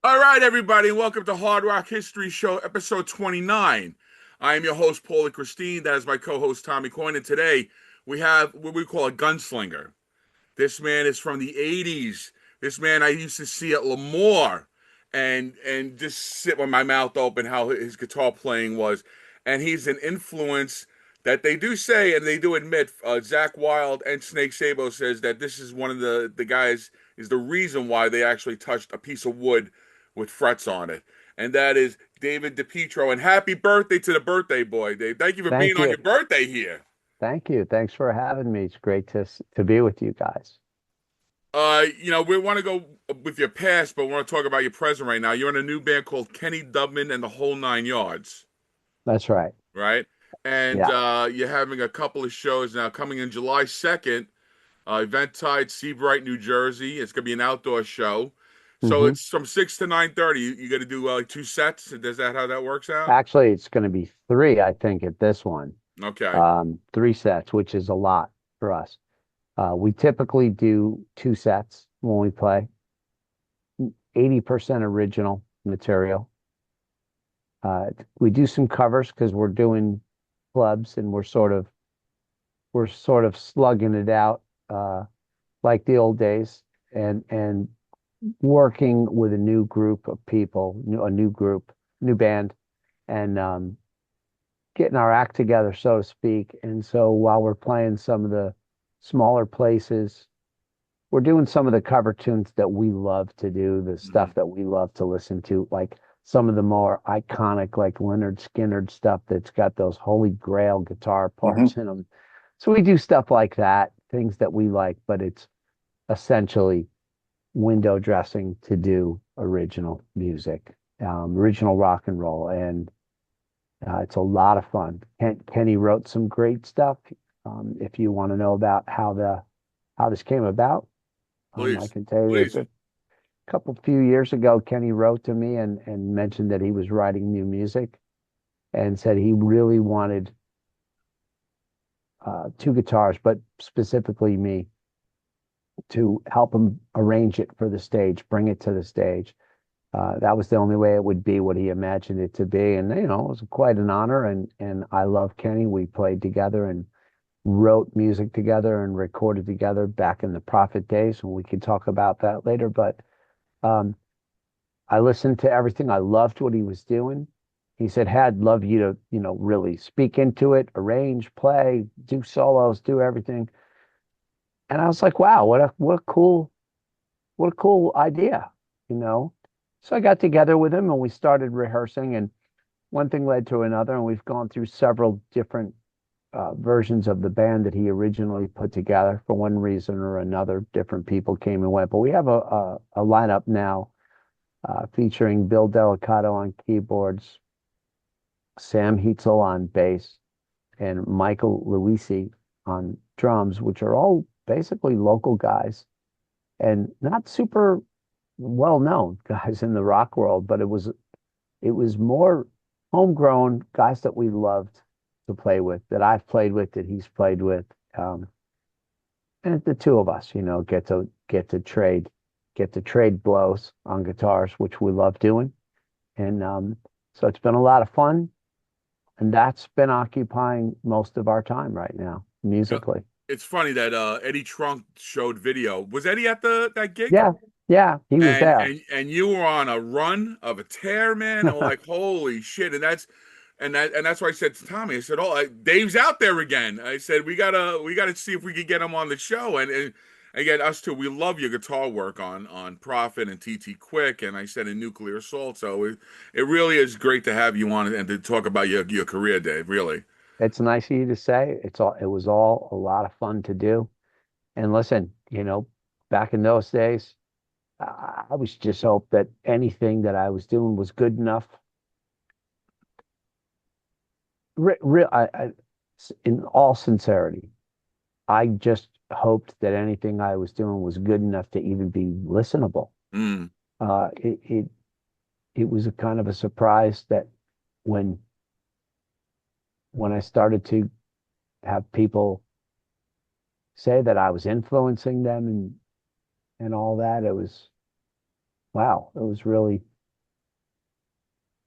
All right, everybody, welcome to Hard Rock History Show, episode 29. I am your host, Paulie Christine. That is my co-host, Tommy Coyne. And today we have what we call a gunslinger. This man is from the 80s. This man I used to see at Lemoore and just sit with my mouth open how his guitar playing was. And he's an influence that they do say, and they do admit, Zach Wilde and Snake Sabo says that this is one of the guys, is the reason why they actually touched a piece of wood with frets on it. And that is David Dipietro. And happy birthday to the birthday boy, Dave. Thank you for being Thank on you. your birthday here. Thank you. Thanks for having me. It's great to be with you guys. We want to go with your past, but we want to talk about your present right now. You're in a new band called Kenny Dubman and the Whole Nine Yards, That's right. right? And Yeah. you're having a couple of shows now coming in July 2nd, Eventide, Seabright, New Jersey. It's going to be an outdoor show. So hmm it's from 6 to 9:30. You got to do like two sets. Is that how that works out? Actually, it's going to be three, I think, at this one. Okay. Three sets, which is a lot for us. We typically do two sets when we play, 80% original material. We do some covers because we're doing clubs and we're sort of slugging it out like the old days and working with a new group of people, a new group, new band, and getting our act together, so to speak. And so while we're playing some of the smaller places, we're doing some of the cover tunes that we love to do, the Mhm. stuff that we love to listen to, like some of the more iconic, like Leonard Skinner stuff that's got those holy grail guitar Mhm. parts in them. So we do stuff like that, things that we like, but it's essentially window dressing to do original music, original rock and roll, and it's a lot of fun. Kenny wrote some great stuff. If you want to know about how this came about, I Please, can tell you please. that a couple few years ago, Kenny wrote to me and mentioned that he was writing new music and said he really wanted two guitars, but specifically me, to help him arrange it for the stage, bring it to the stage. That was the only way it would be what he imagined it to be. And, it was quite an honor. And I love Kenny. We played together and wrote music together and recorded together back in the Prophet days. And we could talk about that later. But um, I listened to everything. I loved what he was doing. He said, Had love you to, really speak into it, arrange, play, do solos, do everything. And I was like, wow, what a cool idea, you know? So I got together with him and we started rehearsing, and one thing led to another, and we've gone through several different versions of the band that he originally put together. For one reason or another, different people came and went, but we have a lineup now featuring Bill Delicato on keyboards, Sam Heitzel on bass, and Michael Luisi on drums, which are all basically local guys and not super well known guys in the rock world, but it was more homegrown guys that we loved to play with, that I've played with, that he's played with. And the two of us, get to trade blows on guitars, which we love doing. And so it's been a lot of fun, and that's been occupying most of our time right now, You know, musically. it's funny that Eddie Trunk showed video. Was Eddie at the that gig? Yeah, yeah, he was And there. and and you were on a run of a tear, man. I'm like, holy shit! And that's why I said to Tommy, I said, "Oh, Dave's out there again." I said, "We gotta see if we could get him on the show." And again, us too. We love your guitar work on Prophet and TT Quick, and I said in Nuclear Assault. So it really is great to have you on and to talk about your career, Dave. Really. It's nice of you to say. It was all a lot of fun to do. And listen, back in those days, I was just hope that anything that I was doing was good enough. In all sincerity, I just hoped that anything I was doing was good enough to even be listenable. Mm. It was a kind of a surprise that when when I started to have people say that I was influencing them and all that, it was wow. It was really.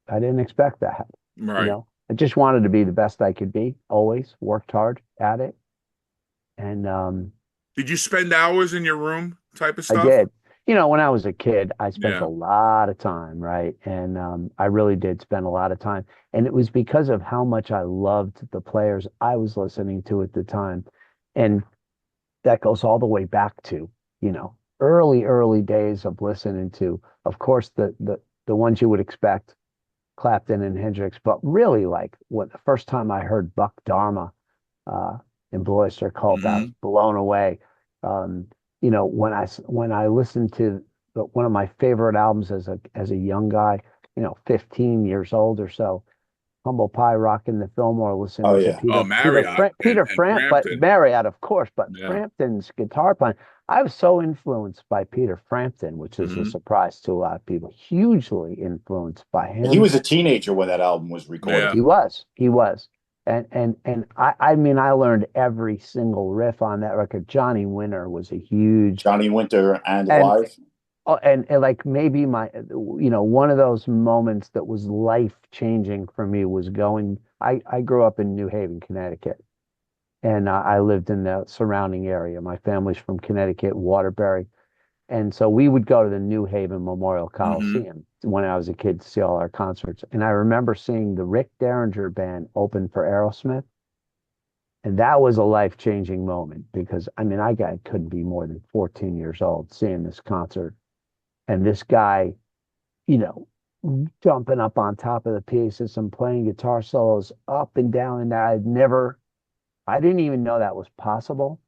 I didn't expect that. You Right. know, I just wanted to be the best I could be, always worked hard at it. And Did you spend hours in your room type of I stuff? did. You know, when I was a kid, I spent a Yeah. lot of time, right? And I really did spend a lot of time. And it was because of how much I loved the players I was listening to at the time. And that goes all the way back to, you know, early days of listening to, of course, the ones you would expect, Clapton and Hendrix, but really like when the first time I heard Buck Dharma uh, in Blue Oyster Cult, I was Hmm. blown away. Um, you know, when I listened to one of my favorite albums as a young guy, you know, 15 years old or so, Humble Pie rocking the Fillmore, Oh listening to yeah. Oh, Marriott and Peter Framp, but Frampton. Marriott, of course, but Yeah. Frampton's guitar playing. I was so influenced by Peter Frampton, which is a Hmm. surprise to a lot of people. Hugely influenced by He him. was a teenager when that album was recorded. Yeah. He was. And I mean, I learned every single riff on that record. Johnny Winter was a huge, Johnny Winter and and Alive. oh, and like maybe you know, one of those moments that was life changing for me was I grew up in New Haven, Connecticut, and I lived in the surrounding area. My family's from Connecticut, Waterbury. And so we would go to the New Haven Memorial Hmm. Coliseum when I was a kid to see all our concerts. And I remember seeing the Rick Derringer band open for Aerosmith. And that was a life-changing moment because I mean, couldn't be more than 14 years old seeing this concert. And this guy, you know, jumping up on top of the PA system, playing guitar solos up and down. And I didn't even know that was possible.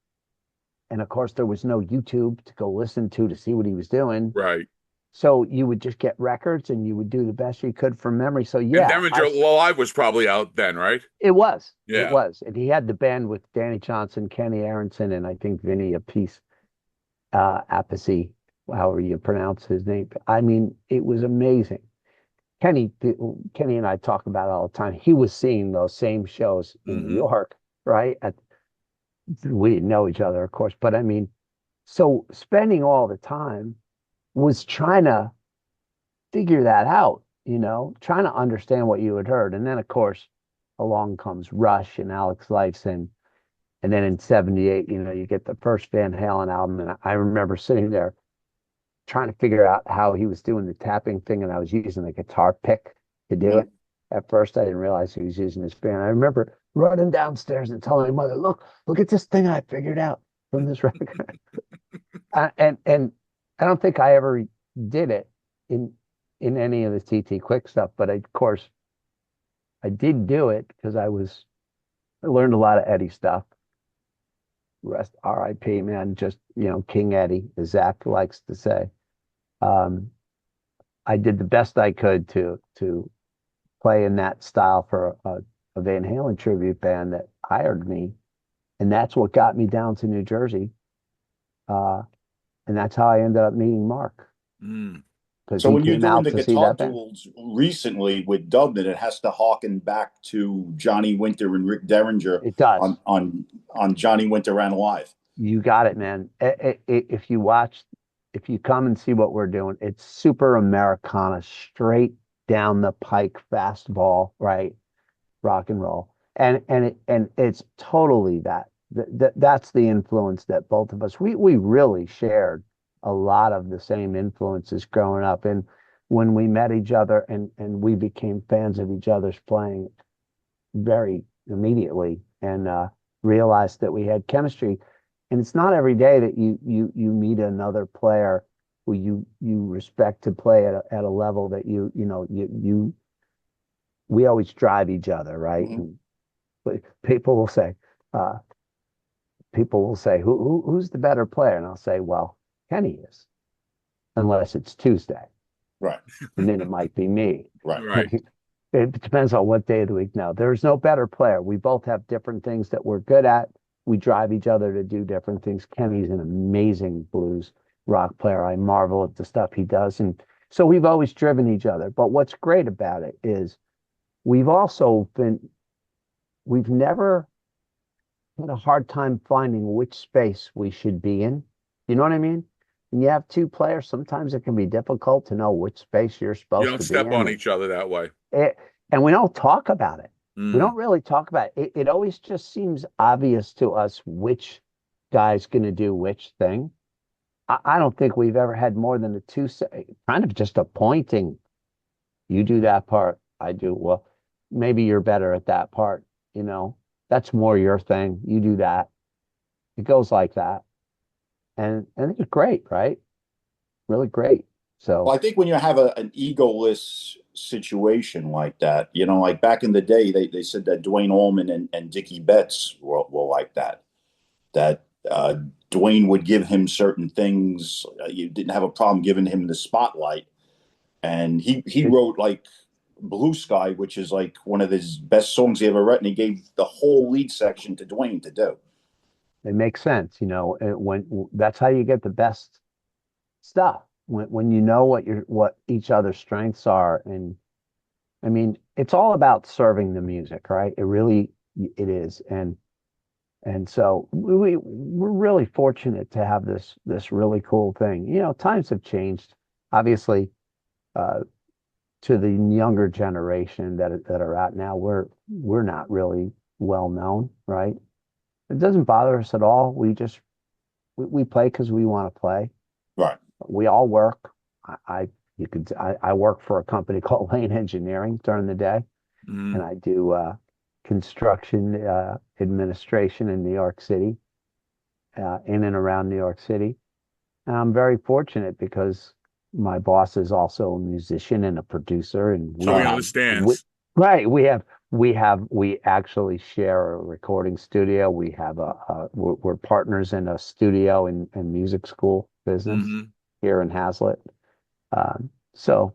And of course, there was no YouTube to go listen to see what he was doing. Right. So you would just get records and you would do the best you could from memory. So And yeah, Derringer Live was probably out then, right? it Yeah. was, and he had the band with Danny Johnson, Kenny Aronson, and I think Vinny Appice, Appice, however you pronounce his name. I mean, it was amazing. Kenny, Kenny and I talk about it all the time. He was seeing those same shows in New Hmm. York, right? We didn't know each other, of course, but I mean, so spending all the time was trying to figure that out, you know, trying to understand what you had heard. And then, of course, along comes Rush and Alex Lifeson. And then in 78, you know, you get the first Van Halen album. And I remember sitting there trying to figure out how he was doing the tapping thing. And I was using the guitar pick to do Mhm. it. At first, I didn't realize he was using his fan. I remember running downstairs and telling my mother, look at this thing I figured out from this record. And I don't think I ever did it in in any of the TT Quick stuff, but of course I did do it because I learned a lot of Eddie stuff. Rest R.I.P. man, just you know King Eddie, as Zach likes to say. Um, I did the best I could to play in that style for a Van Halen tribute band that hired me, and that's what got me down to New Jersey. Uh, and that's how I ended up meeting Mark Mm. because So he when you're came doing out the to see guitar that band. duels recently with Dubman, it has to harken back to Johnny Winter and Rick Derringer It does. on Johnny Winter and Alive. You got it, man. If you watch, if you come and see what we're doing, it's super Americana, straight down the pike fastball, right? Rock and roll. And it's totally that. That's the influence that both of us we really shared a lot of the same influences growing up. And when we met each other and we became fans of each other's playing very immediately and realized that we had chemistry. And it's not every day that you meet another player who you respect to play at a level that you know you we always drive each other, right? Mhm. And people will say, uh, who's the better player? And I'll say, well, Kenny is, unless it's Tuesday, Right, and then it might be me. right. Right. It depends on what day of the week. No, there's no better player. We both have different things that we're good at. We drive each other to do different things. Kenny's an amazing blues rock player. I marvel at the stuff he does. And so we've always driven each other. But what's great about it is we've also we've never had a hard time finding which space we should be in. You know what I mean? when you have two players, sometimes it can be difficult to know which space you're You supposed don't to be step in. on each other that way. It, and we don't talk about it. We Mm. don't really talk about it. It always just seems obvious to us which guy's going to do which thing. I don't think we've ever had more than a kind of just a pointing. You do that part, I do. Well, maybe you're better at that part, you know. That's more your thing. You do that. It goes like that. And it's great, right? Really great. Well, So I think when you have an egoless situation like that, like back in the day, they said that Dwayne Allman and Dickie Betts were like that. That Dwayne would give him certain things. You didn't have a problem giving him the spotlight. And he it, wrote like Blue Sky, which is like one of his best songs he ever written. He gave the whole lead section to Dwayne to do. it makes sense, when that's how you get the best stuff. When you know what each other's strengths are. And I mean, it's all about serving the music, right? It is. And so we're really fortunate to have this really cool thing. Times have changed, obviously, uh, to the younger generation that are out now. We're not really well known, right? It doesn't bother us at all. We play because we want to play. Right. We all work. I work for a company called Lane Engineering during the day, and Mm. I do construction administration in New York City, in and around New York City. And I'm very fortunate because my boss is also a musician and a producer, and So he understands. right, we actually share a recording studio. We have we're partners in a studio and music school business Hmm. here in Hazlitt. So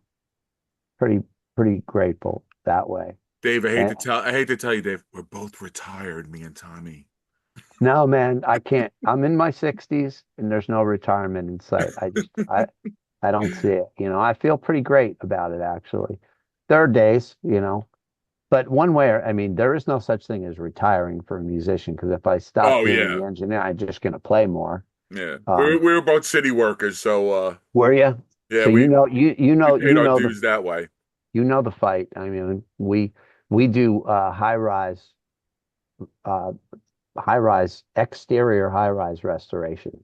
pretty pretty grateful that way. Dave, And I hate to tell you, Dave, we're both retired, me and Tommy. no, man, I can't. I'm in my 60s and there's no retirement in sight. I don't see it. I feel pretty great about it actually. There are days, but one way, I mean, there is no such thing as retiring for a musician because if I stop Oh doing yeah, the engineer, I'm just going to play more. yeah. Um, We were both city workers, so were you? yeah, So we paid our dues that way. you know the fight. I mean, we do uh high rise exterior high rise restoration.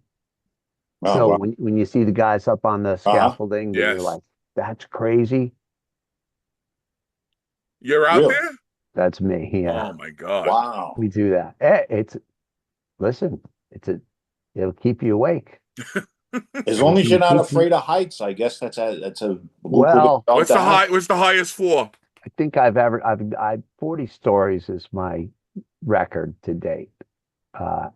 Oh, So wow. when you see the guys up on the Uh-huh. scaffolding and you're Yes, like, that's crazy. you're out Really? there. That's me. Yeah, Oh my God. we Wow. do that. Listen, it'll keep you awake. As It'll long as you're not keep you. afraid of heights, I guess that's a lucrative Well, job to have. What's the highest floor? I think I've 40 stories is my record to date.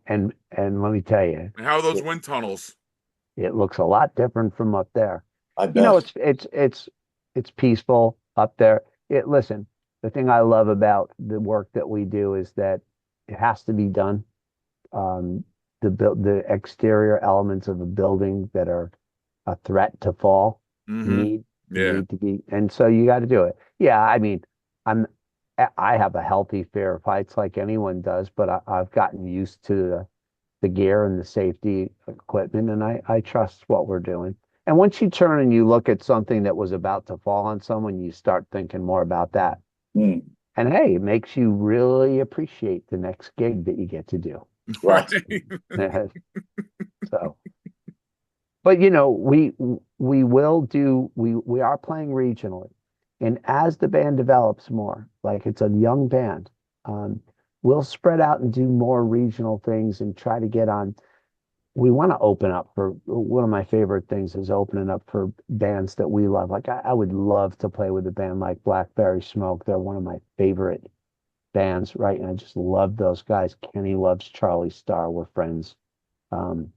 And let me tell you, And how are those it, wind tunnels? it looks a lot different from up there. I You know, bet. it's peaceful up there. Listen, the thing I love about the work that we do is that it has to be done. Um, the exterior elements of a building that are a threat to fall Mm-hmm. need Yeah. need to be, and so you got to do it. Yeah, I mean, I'm I have a healthy fear of heights like anyone does, but I've gotten used to the gear and the safety equipment, and I trust what we're doing. And once you turn and you look at something that was about to fall on someone, you start thinking more about that. Mm, And hey, it makes you really appreciate the next gig that you get to do. right. So, but we are playing regionally. And as the band develops more, like it's a young band, um, we'll spread out and do more regional things and try to get on. We want to open up for one of my favorite things is opening up for bands that we love. Like I would love to play with a band like Blackberry Smoke. They're one of my favorite bands, right? And I just love those guys. Kenny loves Charlie Starr. We're friends. Um,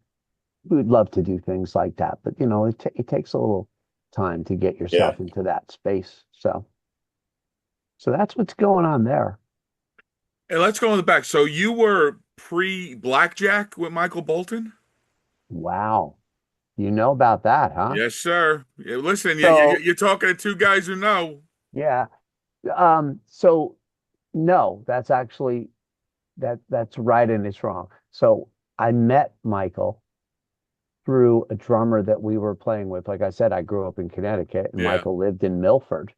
we would love to do things like that, but it takes a little time to get Yeah. yourself into that space. So that's what's going on there. And let's go in the back. So you were pre-Blackjack with Michael Bolton? Wow. You know about that, huh? Yes, sir. Yeah, listen, So you're talking to two guys who know. yeah. So no, that's actually that's right and it's wrong. So I met Michael through a drummer that we were playing with. Like I said, I grew up in Connecticut, and Yeah. Michael lived in Milford,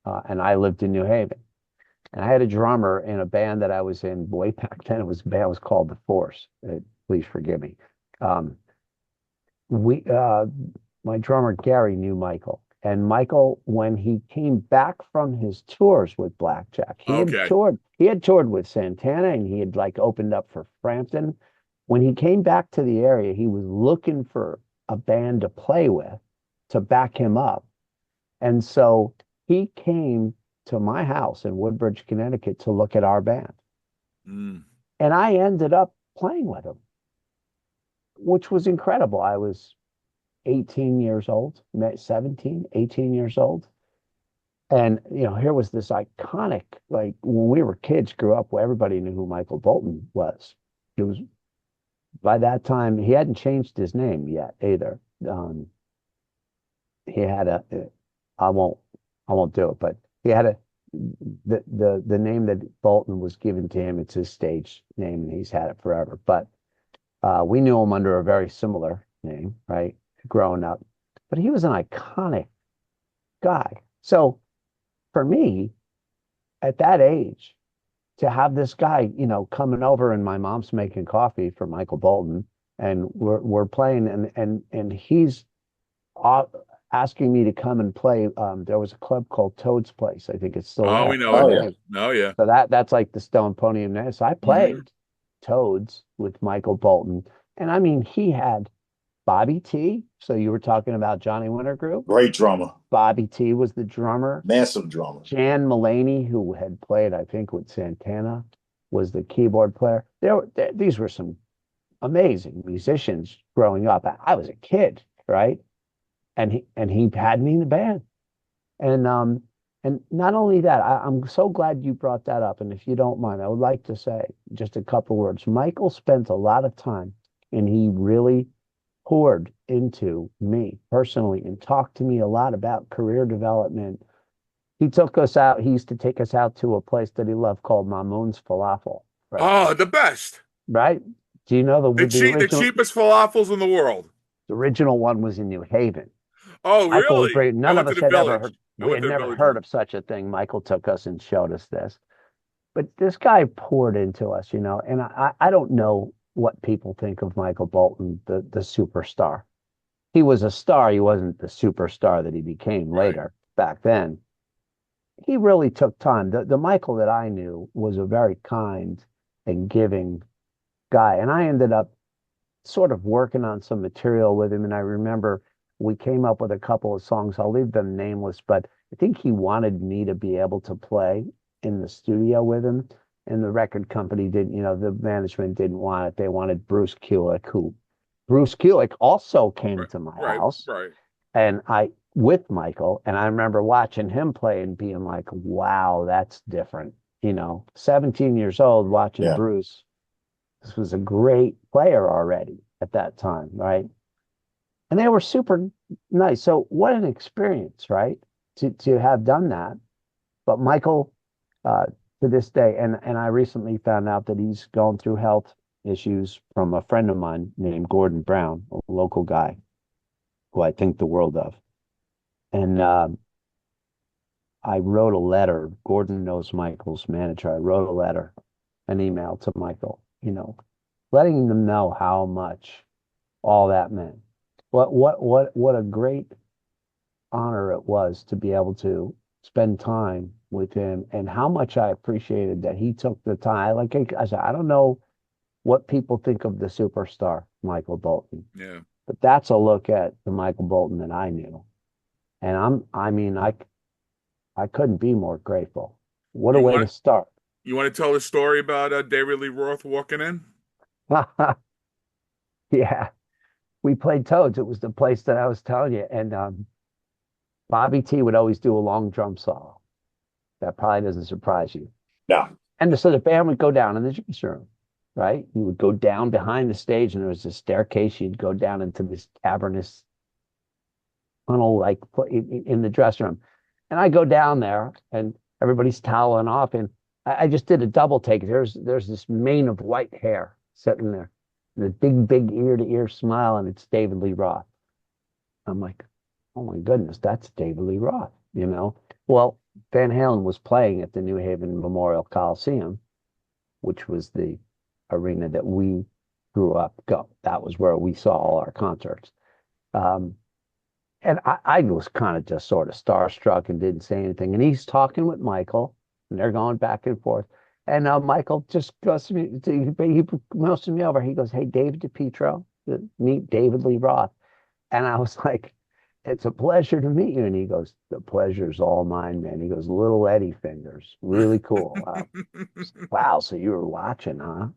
and I lived in New Haven. And I had a drummer in a band that I was in way back then. It was a band was called The Force. Please forgive me. Um, we My drummer Gary knew Michael. And Michael, when he came back from his tours with Blackjack, Okay. he had toured with Santana and he had like opened up for Frampton. When he came back to the area, he was looking for a band to play with to back him up. And so he came to my house in Woodbridge, Connecticut to look at our band. Mm. And I ended up playing with him, which was incredible. I was 18 years old, 17, 18 years old. And, here was this iconic, like when we were kids, grew up, where everybody knew who Michael Bolton was. It was by that time, he hadn't changed his name yet either. He had I won't, I won't do it, but he had the name that Bolton was given to him. It's his stage name and he's had it forever. But we knew him under a very similar name, right? Growing up, but he was an iconic guy. So for me, at that age, to have this guy, coming over and my mom's making coffee for Michael Bolton, and we're playing, and he's asking me to come and play. There was a club called Toad's Place. I think it's still Oh, there. we know Oh, it. yeah. Oh, yeah. So that's like the Stone Pony Name. So I Mhm. played Toads with Michael Bolton, and I mean, he had Bobby T. So you were talking about Johnny Winter Group. Great drummer, Bobby T was the drummer. massive drummer. Jan Mulaney, who had played, I think, with Santana, was the keyboard player. These were some amazing musicians growing up. I was a kid, right? And he had me in the band. And not only that, I'm so glad you brought that up. And if you don't mind, I would like to say just a couple words. Michael spent a lot of time, and he really poured into me personally and talked to me a lot about career development. He took us out. He used to take us out to a place that he loved called Mamoun's Falafel. Right. Oh, the best. Right. Do you know The cheapest falafels in the world. the original one was in New Haven? Oh, Michael would really? bring. I None went of to us the had ever village. heard. I We went had to the never village heard one. of such a thing. Michael took us and showed us this. But this guy poured into us, and I don't know what people think of Michael Bolton, the superstar. He was a star. He wasn't the superstar that he became Right. later. Back then, he really took time. The Michael that I knew was a very kind and giving guy. And I ended up sort of working on some material with him. And I remember we came up with a couple of songs. I'll leave them nameless, but I think he wanted me to be able to play in the studio with him. And the record company didn't, the management didn't want it. They wanted Bruce Kulick also came Right. to my Right. house Right. and with Michael, and I remember watching him play and being like, wow, that's different. 17 years old watching Yeah. Bruce. This was a great player already at that time, right? And they were super nice. So what an experience, right? To have done that. But Michael, uh, to this day, and I recently found out that he's going through health issues from a friend of mine named Gordon Brown, a local guy who I think the world of. And I wrote a letter. Gordon knows Michael's manager. I wrote a letter, an email to Michael, letting them know how much all that meant. What a great honor it was to be able to spend time with him, and how much I appreciated that he took the time. Like I said, I don't know what people think of the superstar Michael Bolton, Yeah. but that's a look at the Michael Bolton that I knew. And I couldn't be more grateful. What a You way want to start. you want to tell the story about David Lee Roth walking in? Yeah, we played Toads. It was the place that I was telling you. And Bobby T would always do a long drum solo. That probably doesn't surprise you. No. And so the band would go down in the dressing room, right? You would go down behind the stage, and there was a staircase. You'd go down into this cavernous tunnel, like in the dressing room. And I go down there, and everybody's toweling off, and I just did a double take. There's this mane of white hair sitting there, the big ear to ear smile, and it's David Lee Roth. I'm like, oh my goodness, that's David Lee Roth, you know? Well, Van Halen was playing at the New Haven Memorial Coliseum, which was the arena that we grew up go. That was where we saw all our concerts. Um, and I was kind of just sort of starstruck and didn't say anything. And he's talking with Michael, and they're going back and forth. And Michael just goes to me, he motions me over. He goes, "Hey, David Dipietro, meet David Lee Roth." And I was like, "It's a pleasure to meet you." And he goes, "The pleasure's all mine, man." He goes, "Little Eddie fingers, really cool." Wow, so you were watching, huh?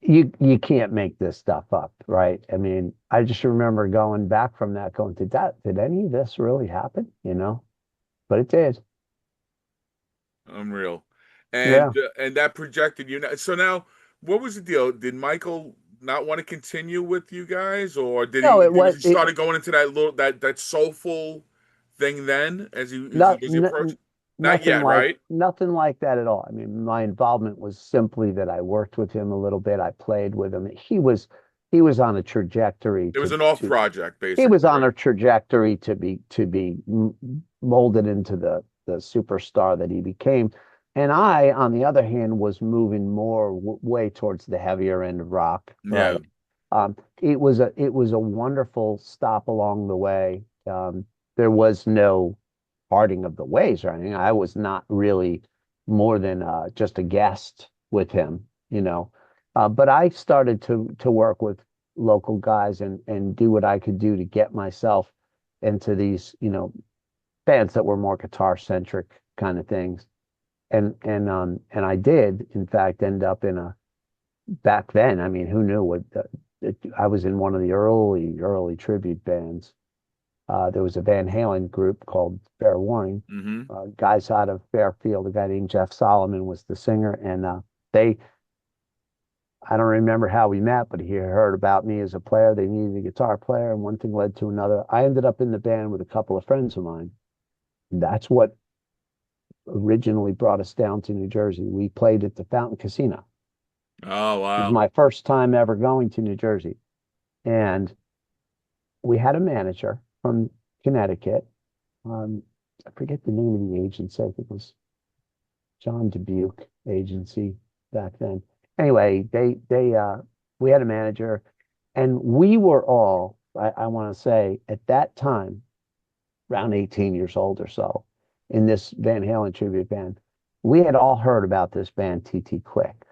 You can't make this stuff up, right? I mean, I just remember going back from that, going, did any of this really happen? You know? But it did. Unreal. Yeah. And that projected you. So now, what was the deal? Did Michael not want to continue with you guys, or No, it was was he it started going into that little that soulful thing then as he not was he approaching? Not nothing yet, right? like that at all. I mean, my involvement was simply that I worked with him a little bit. I played with him. He was on a trajectory It was an off project, he was basically, on a right? trajectory to be molded into the superstar that he became. And I, on the other hand, was moving more way towards the heavier end of rock, Yeah. right? It was a wonderful stop along the way. There was no parting of the ways or anything. I was not really more than just a guest with him, you know. But I started to work with local guys and do what I could do to get myself into these, bands that were more guitar centric kind of things. And I did, in fact, end up in a back then. I mean, who knew I was in one of the early tribute bands. There was a Van Halen group called Fair Warning. Mm-hmm. Guys out of Fairfield, a guy named Jeff Solomon was the singer, and they I don't remember how we met, but he heard about me as a player. They needed a guitar player, and one thing led to another. I ended up in the band with a couple of friends of mine. That's what originally brought us down to New Jersey. We played at the Fountain Casino. Oh, It was wow. my first time ever going to New Jersey. And we had a manager from Connecticut. Um, I forget the name of the agency. I think it was John Dubuque Agency back then. Anyway, we had a manager, and we were all, I want to say, at that time, around 18 years old or so, in this Van Halen tribute band. We had all heard about this band, TT Quick.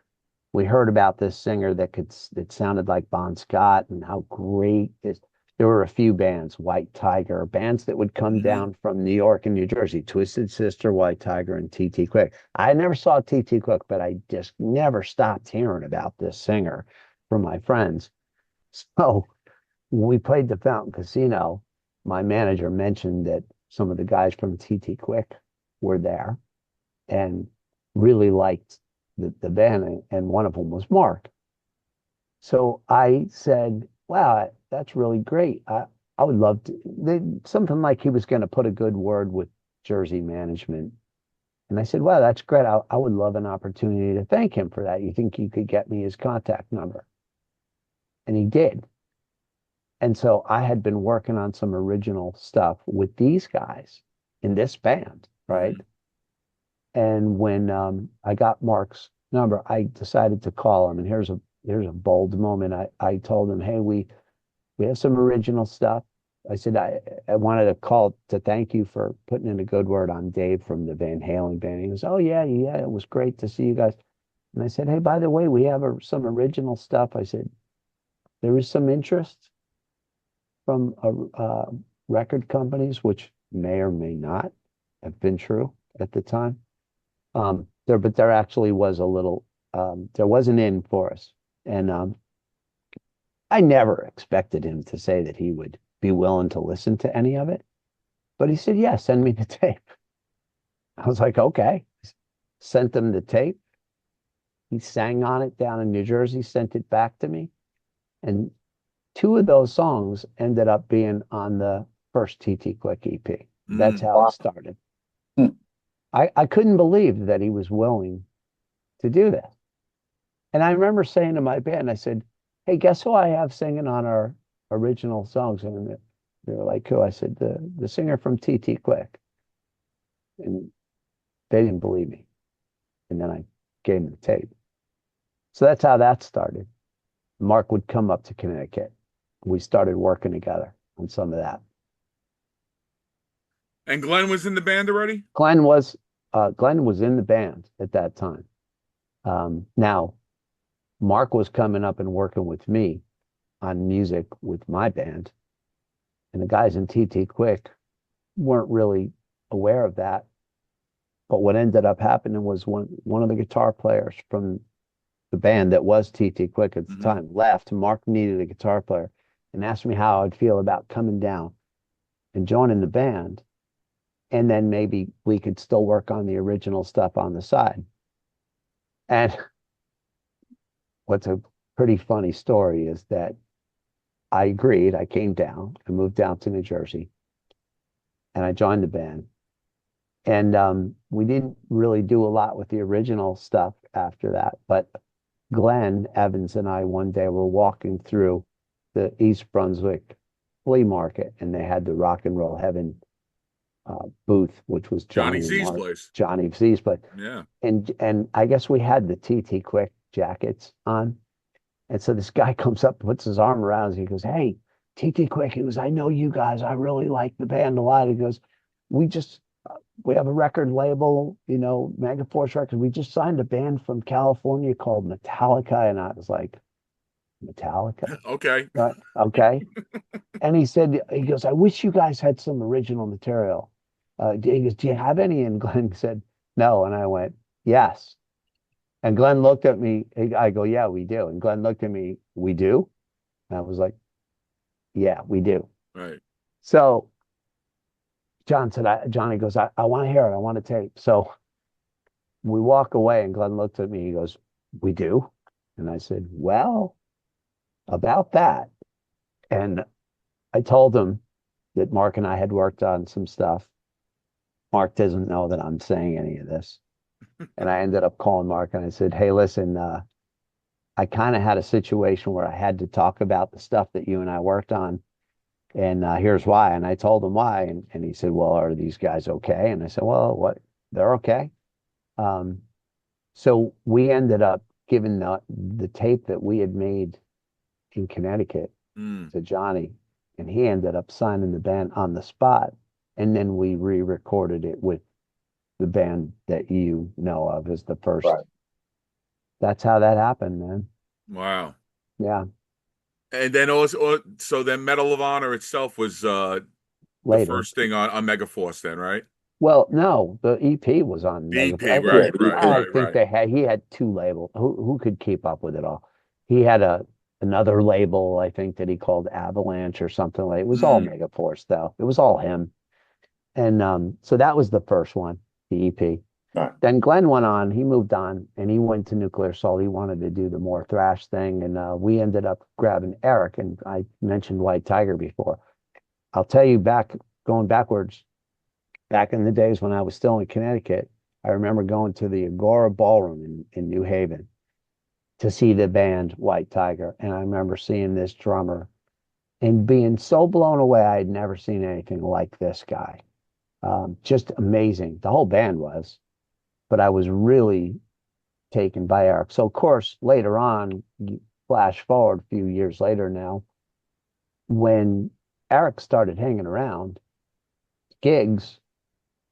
We heard about this singer that sounded like Bon Scott, and how great this. There were a few bands, White Tiger, bands that would come Mm-hmm. down from New York and New Jersey, Twisted Sister, White Tiger, and TT Quick. I never saw TT Quick, but I just never stopped hearing about this singer from my friends. So when we played the Fountain Casino, my manager mentioned that some of the guys from TT Quick were there and really liked the band, and one of them was Mark. So I said, "Wow, that's really great. I would love to." Something like he was going to put a good word with Jersey management. And I said, "Wow, that's great. I would love an opportunity to thank him for that. You think you could get me his contact number?" And he did. And so I had been working on some original stuff with these guys in this band, right? Mm-hmm. And when I got Mark's number, I decided to call him. And here's a bold moment. I told him, "Hey, we have some original stuff." I said I wanted to call to thank you for putting in a good word on Dave from the Van Halen band. He goes, "Oh yeah, yeah, it was great to see you guys." And I said, "Hey, by the way, we have some original stuff." I said, "There is some interest from record companies, which may or may not have been true at the time. But there actually was there was an in for us. And I never expected him to say that he would be willing to listen to any of it. But he said, "Yeah, send me the tape." I was like, "Okay." Sent him the tape. He sang on it down in New Jersey, sent it back to me. And two of those songs ended up being on the first TT Quick EP. That's Mm. how it Wow. started. Hmm. I couldn't believe that he was willing to do that. And I remember saying to my band, I said, "Hey, guess who I have singing on our original songs?" And they were like, "Who?" I said, "The singer from TT Quick." And they didn't believe me. And then I gave them the tape. So that's how that started. Mark would come up to Connecticut. We started working together on some of that. And Glenn was in the band already? Glenn was Glenn was in the band at that time. Now Mark was coming up and working with me on music with my band, and the guys in TT Quick weren't really aware of that. But what ended up happening was one of the guitar players from the band that was TT Quick at the Hmm. time left. Mark needed a guitar player and asked me how I'd feel about coming down and joining the band. And then maybe we could still work on the original stuff on the side. And what's a pretty funny story is that I agreed. I came down, I moved down to New Jersey, and I joined the band. And we didn't really do a lot with the original stuff after that. But Glenn Evans and I one day were walking through the East Brunswick flea market, and they had the Rock and Roll Heaven booth, which was Johnny Johnny Z's Mark, place. Johnny Z's place. Yeah. And I guess we had the TT Quick jackets on. And so this guy comes up, puts his arm around us. He goes, "Hey, TT Quick." He goes, "I know you guys. I really like the band a lot." He goes, "We just we have a record label, Megaforce Records. We just signed a band from California called Metallica." And I was like, "Metallica? Okay. Right? Okay." And he goes, "I wish you guys had some original material." He goes, "Do you have any?" And Glenn said, "No." And I went, "Yes." And Glenn looked at me. I go, "Yeah, we do." And Glenn looked at me, "We do?" And I was like, "Yeah, we do." Right. So Johnny goes, I want to hear it. I want to tape. So we walk away and Glenn looked at me. He goes, "We do?" And I said, "Well, about that." And I told him that Mark and I had worked on some stuff. Mark doesn't know that I'm saying any of this. And I ended up calling Mark and I said, "Hey, listen, I kind of had a situation where I had to talk about the stuff that you and I worked on. And here's why." And I told him why. And he said, "Well, are these guys okay?" And I said, "Well, what? They're okay." Um, so we ended up giving the tape that we had made in Connecticut Mm. to Johnny, and he ended up signing the band on the spot. And then we re-recorded it with the band that you know of as the first. Right. That's how that happened, man. Wow. Yeah, And then also, so then Medal of Honor itself was the later. first thing on Megaforce then, right? Well, no, the EP was on The Mega. EP, Yeah. right, right, I right, think right. he had two labels. Who could keep up with it all? He had another label, I think, that he called Avalanche or something like. It was all Mm. Megaforce though. It was all him. And so that was the first one, the EP. Right. Then Glenn went on. He moved on, and he went to Nuclear Assault. He wanted to do the more thrash thing, and we ended up grabbing Eric. And I mentioned White Tiger before. I'll tell you, going backwards, back in the days when I was still in Connecticut, I remember going to the Agora Ballroom in New Haven to see the band White Tiger. And I remember seeing this drummer and being so blown away. I had never seen anything like this guy. Just amazing. The whole band was, but I was really taken by Eric. So, of course, later on, you flash forward a few years later now, when Eric started hanging around gigs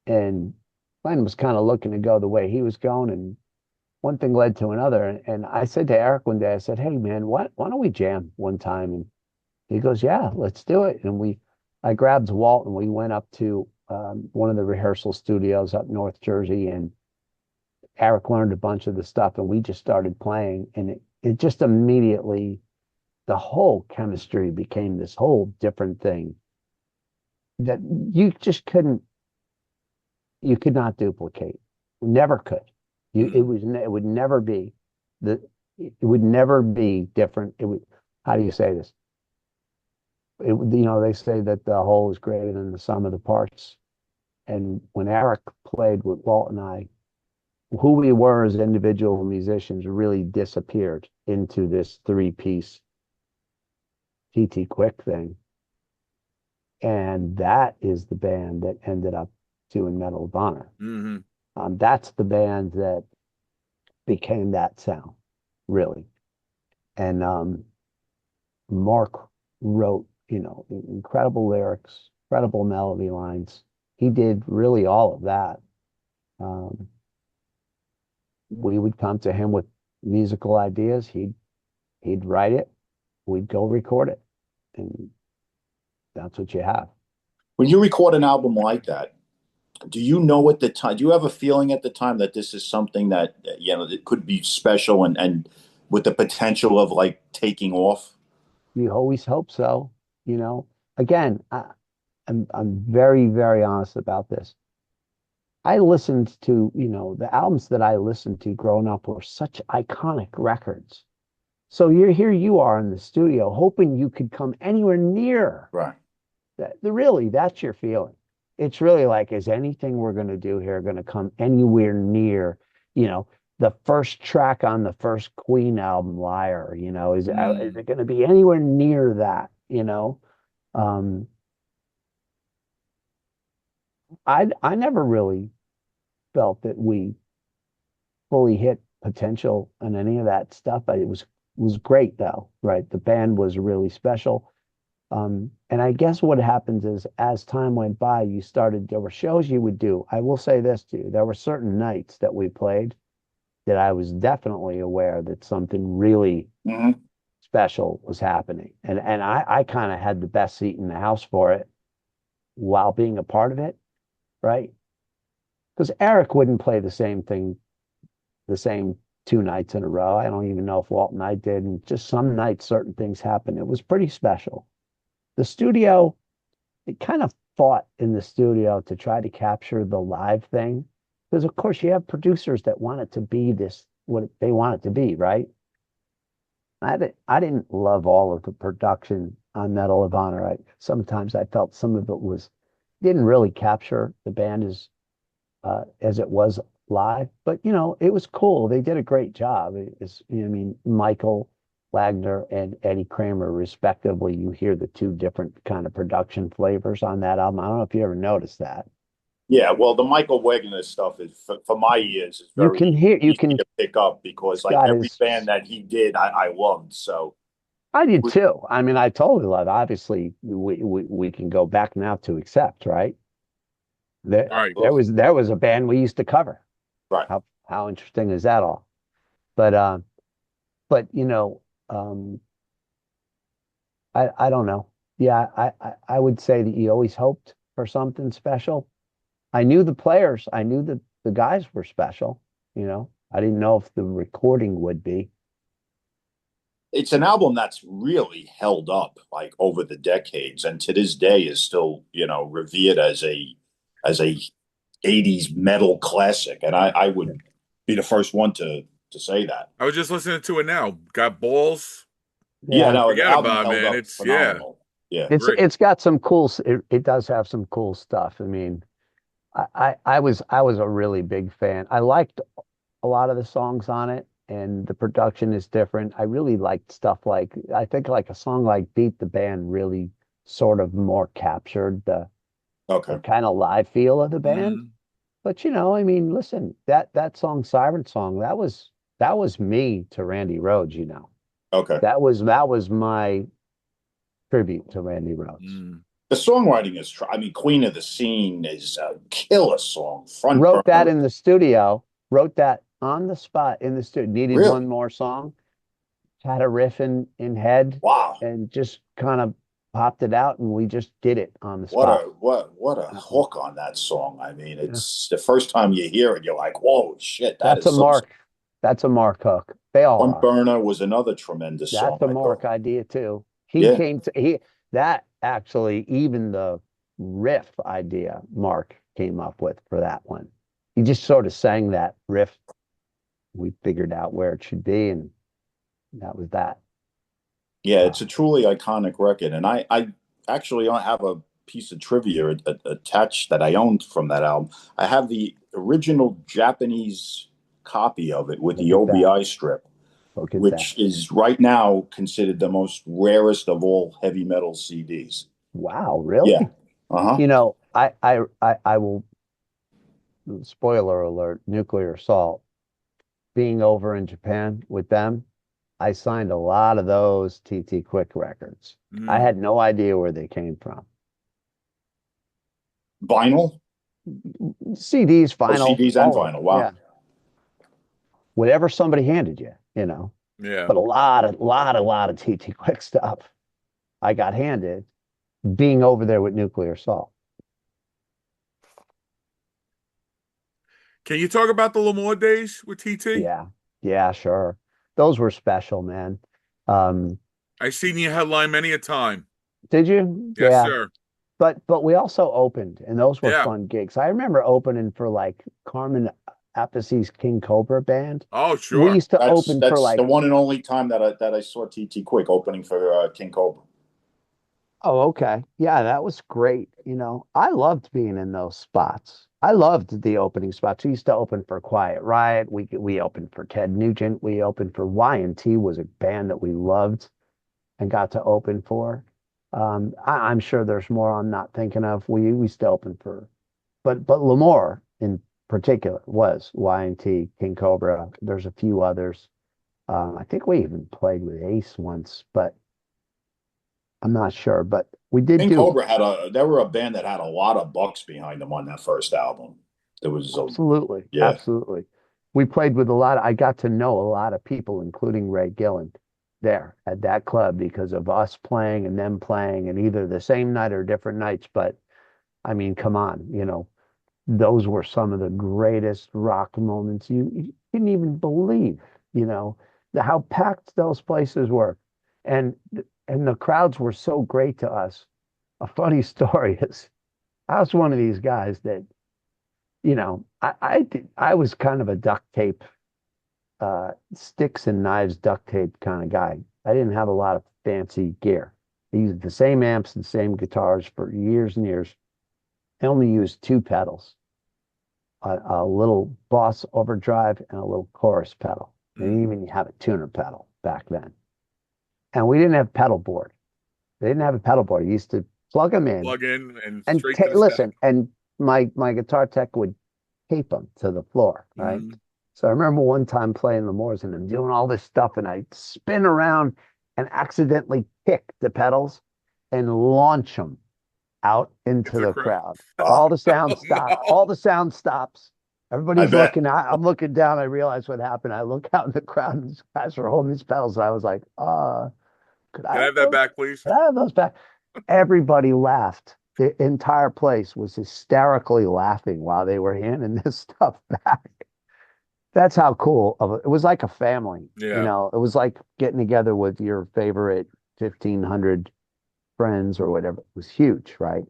and Glenn was kind of looking to go the way he was going, and one thing led to another. And I said to Eric one day, I said, "Hey man, why don't we jam one time?" And he goes, "Yeah, let's do it." And I grabbed Walt and we went up to one of the rehearsal studios up North Jersey, and Eric learned a bunch of the stuff, and we just started playing, and it just immediately the whole chemistry became this whole different thing that you could not duplicate. Never could. Mm. It would never be the it would never be different. It would, how do you say this? They say that the whole is greater than the sum of the parts. And when Eric played with Walt and I, who we were as individual musicians really disappeared into this three-piece TT Quick thing. And that is the band that ended up doing Medal of Honor. Mm-hmm. That's the band that became that sound, really. And Mark wrote, incredible lyrics, incredible melody lines. He did really all of that. We would come to him with musical ideas. He'd write it. We'd go record it, and that's what you have. When you record an album like that, do you know at the time? Do you have a feeling at the time that this is something that that could be special and with the potential of like taking off? You always hope so. Again, I'm very, very honest about this. I listened to, the albums that I listened to growing up were such iconic records. So you are in the studio hoping you could come anywhere near Right. that. Really, that's your feeling. It's really like, is anything we're going to do here going to come anywhere near, the first track on the first Queen album, Liar, is it going to be anywhere near that, Um, I never really felt that we fully hit potential on any of that stuff. But it was great though, right? The band was really special. And I guess what happens is as time went by, there were shows you would do. I will say this to you. There were certain nights that we played that I was definitely aware that something really special was happening. And I kind of had the best seat in the house for it while being a part of it, right? Because Eric wouldn't play the same thing, the same two nights in a row. I don't even know if Walt and I did. And just some nights, certain things happened. It was pretty special. The studio, it kind of fought in the studio to try to capture the live thing. Because of course you have producers that want it to be what they want it to be, right? I didn't love all of the production on Medal of Honor. Sometimes I felt some of it didn't really capture the band as it was live, but it was cool. They did a great job. Michael Wagner and Eddie Kramer, respectively. You hear the two different kind of production flavors on that album. I don't know if you ever noticed that. Yeah, well, the Michael Wagner stuff is for my ears is You very can hear, you easy can, to pick up because like Scott every is, band that he did, I loved. So I did too. I mean, I totally love. Obviously, we can go back now to Accept, right? There, All right. there was a band we used to cover. right. How interesting is that all? But I don't know. Yeah, I would say that you always hoped for something special. I knew the players. I knew that the guys were special. I didn't know if the recording would be. It's an album that's really held up like over the decades, and to this day is still revered as a 80s metal classic. And I would be the first one to say that. I was just listening to it now. Got balls. Yeah, Yeah, no, the Forget album about it, held man. up It's yeah. phenomenal. Yeah. Great. it's got some cool. It does have some cool stuff. I mean, I was a really big fan. I liked a lot of the songs on it, and the production is different. I really liked stuff I think like a song like Beat the Band really sort of more captured the Okay. kind of live feel of the band. Mhm. But I mean, listen, that song, Siren Song, that was me to Randy Rhoads. Okay. That was my tribute to Randy Rhoads. Mm. The songwriting is, I mean, Queen of the Scene is a killer song. Front Wrote that burner. in the studio, wrote that on the spot in the studio, needed Really? one more song, had a riff in head, Wow. and just kind of popped it out, and we just did it on the What spot. a hook on that song. I mean, it's the first time you hear it, you're like, whoa, shit, that That's is a some. Mark. That's a Mark hook. They all Front are. Burner was another tremendous That's song, a I Mark thought. idea too. Yeah. That actually, even the riff idea Mark came up with for that one. He just sort of sang that riff. We figured out where it should be, and that was that. Yeah, it's a truly iconic record. And I actually have a piece of trivia attached that I owned from that album. I have the original Japanese copy of it with Look the at that. OBI strip, Look at that. which is right now considered the most rarest of all heavy metal CDs. Wow, Yeah. really? Uh-huh. You know, I will, spoiler alert, Nuclear Assault, being over in Japan with them, I signed a lot of those TT Quick records. I Mm. had no idea where they came from. Vinyl? CDs, Oh, vinyl, CDs and all of it. vinyl. Wow. Yeah. Whatever somebody handed you, you know. Yeah. But a lot of TT Quick stuff I got handed being over there with Nuclear Assault. Can you talk about the Lemoore days with TT? Yeah. Yeah, sure. Those were special, man. Um, I seen you headline many a time. did you? Yes, Yeah. sir. But we also opened, and those were Yeah. fun gigs. I remember opening for like Carmen Appice's King Cobra band. Oh, We sure. used to That's open for that's the like, one and only time that I saw TT Quick opening for King Cobra. oh, okay. Yeah, that was great. You know, I loved being in those spots. I loved the opening spots. We used to open for Quiet Riot. We opened for Ted Nugent. We opened for Y&T, was a band that we loved and got to open for. I'm sure there's more I'm not thinking of. We used to open for, but Lemoore in particular was Y&T, King Cobra. There's a few others. I think we even played with Ace once, but I'm not sure. But we did King do. Cobra they were a band that had a lot of bucks behind them on that first album. There was a, Absolutely. yeah. Absolutely. We played with a lot. I got to know a lot of people, including Ray Gillen, there at that club because of us playing and them playing, and either the same night or different nights. But I mean, come on, you know, those were some of the greatest rock moments you couldn't even believe, you know, how packed those places were. And and the crowds were so great to us. A funny story is I was one of these guys that, you know, I was kind of a duct tape, sticks and knives duct tape kind of guy. I didn't have a lot of fancy gear. I used the same amps and same guitars for years and years. I only used two pedals, a little Boss overdrive and a little chorus pedal. They didn't Mm. even have a tuner pedal back then. And we didn't have pedal board. They didn't have a pedal board. You used to plug them in Plug in and and straight to the stack. listen. And my guitar tech would tape them to the floor, right? Mm. So I remember one time playing the Moors and I'm doing all this stuff and I spin around and accidentally kick the pedals and launch them out into It's a the crowd. crowd. Uh, All the sound Oh, stop. no. All the sound stops. I Everybody's bet. looking. I'm looking down. I realize what happened. I look out in the crowd and these guys are holding these pedals. And I was like, could I Can I have have that those? back, please? Could I have those back? Everybody laughed. The entire place was hysterically laughing while they were handing this stuff back. That's how cool of it was, like a family, you Yeah. know. It was like getting together with your favorite 1,500 friends or whatever. It was huge, right?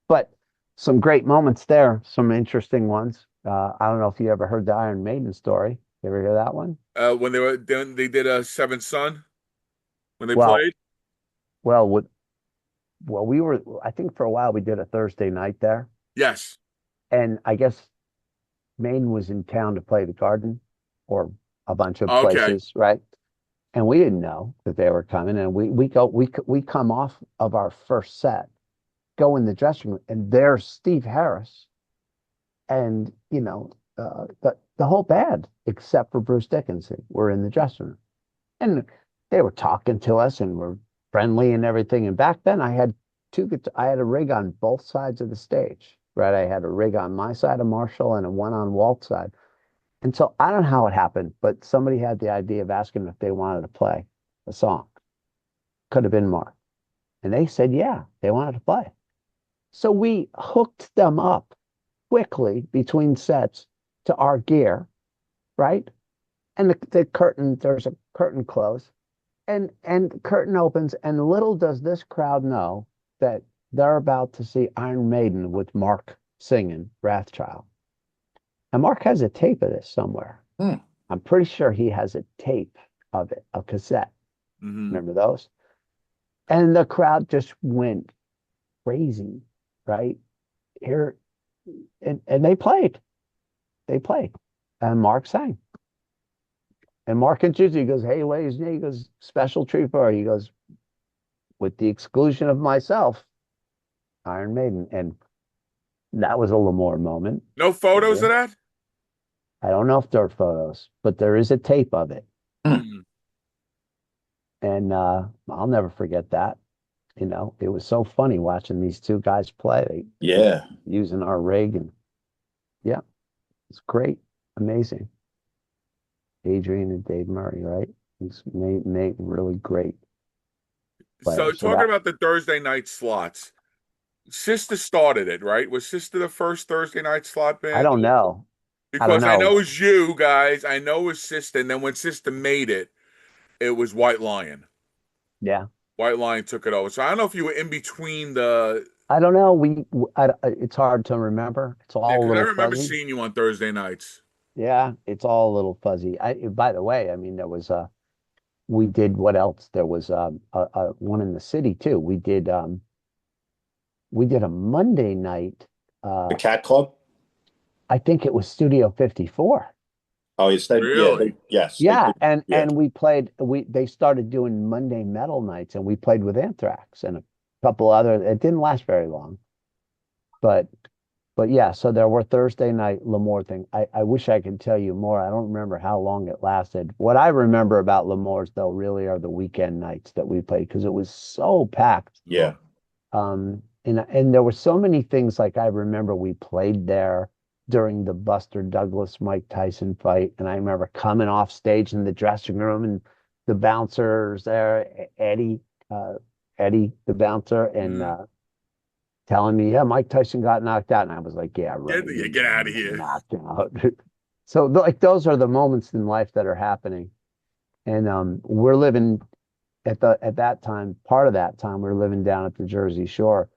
But some great moments there, some interesting ones. I don't know if you ever heard the Iron Maiden story. You ever hear that one? When they did a Seventh Son when they Well, played. well, with well, we were. I think for a while we did a Thursday night there, Yes. and I guess Maiden was in town to play the Garden, or a bunch of Okay. places, right? And we didn't know that they were coming, and we come off of our first set, go in the dressing room, and there's Steve Harris, and you know, the whole band except for Bruce Dickinson were in the dressing room, and they were talking to us and were friendly and everything. And back then, I had a rig on both sides of the stage, right? I had a rig on my side of Marshall and a one on Walt's side. And so I don't know how it happened, but somebody had the idea of asking if they wanted to play a song. Could have been Mark. And they said, yeah, they wanted to play. So we hooked them up quickly between sets to our gear, right? And the curtain, there's a curtain close, and the curtain opens, and little does this crowd know that they're about to see Iron Maiden with Mark singing Wrathchild. And Mark has a tape of this somewhere. Hmm. I'm pretty sure he has a tape of it, a cassette. Hmm. Remember those? And the crowd just went crazy, right? Here, and they played. They played. And Mark sang. And Mark introduced, he goes, "Hey, ladies," he goes, "special treat for her." He goes, "With the exclusion of myself, Iron Maiden." And that was a Lamore moment. No photos of that? I don't know if there are photos, but there is a tape of it. Mm. And I'll never forget that. It was so funny watching these two guys play, Yeah. using our rig. And yeah, it's great. Amazing. Adrian and Dave Murray, right? It's made really great So players. So talking that, about the Thursday night slots, Sister started it, right? Was Sister the first Thursday night slot I band? don't know. I don't Because I know know. it was you guys. I know it was Sister. And then when Sister made it, it was White Lion. Yeah. White Lion took it over. So I don't know if you were in between the. I don't know. It's hard to remember. It's Yeah, all a because I little remember fuzzy. seeing you on Thursday nights. Yeah, it's all a little fuzzy. By the way, I mean, we did what else? There was one in the city too. We did a Monday night. The Cat Club? I think it was Studio 54. Oh, yes, Really? yes, they Yeah, did. and Yeah. they started doing Monday metal nights, and we played with Anthrax and a couple other. It didn't last very long, but yeah, so there were Thursday night Lemoore thing. I wish I could tell you more. I don't remember how long it lasted. What I remember about Lemoore's though really are the weekend nights that we played because it was so packed. Yeah. And there were so many things like I remember we played there during the Buster Douglas Mike Tyson fight, and I remember coming off stage in the dressing room and the bouncers there, uh, Eddie the bouncer, and Mm. telling me, "Yeah, Mike Tyson got knocked out," and I was like, "Yeah, right, Get out of he got here. knocked out." So like those are the moments in life that are happening, and we're living at that time. Part of that time, we are living down at the Jersey Shore.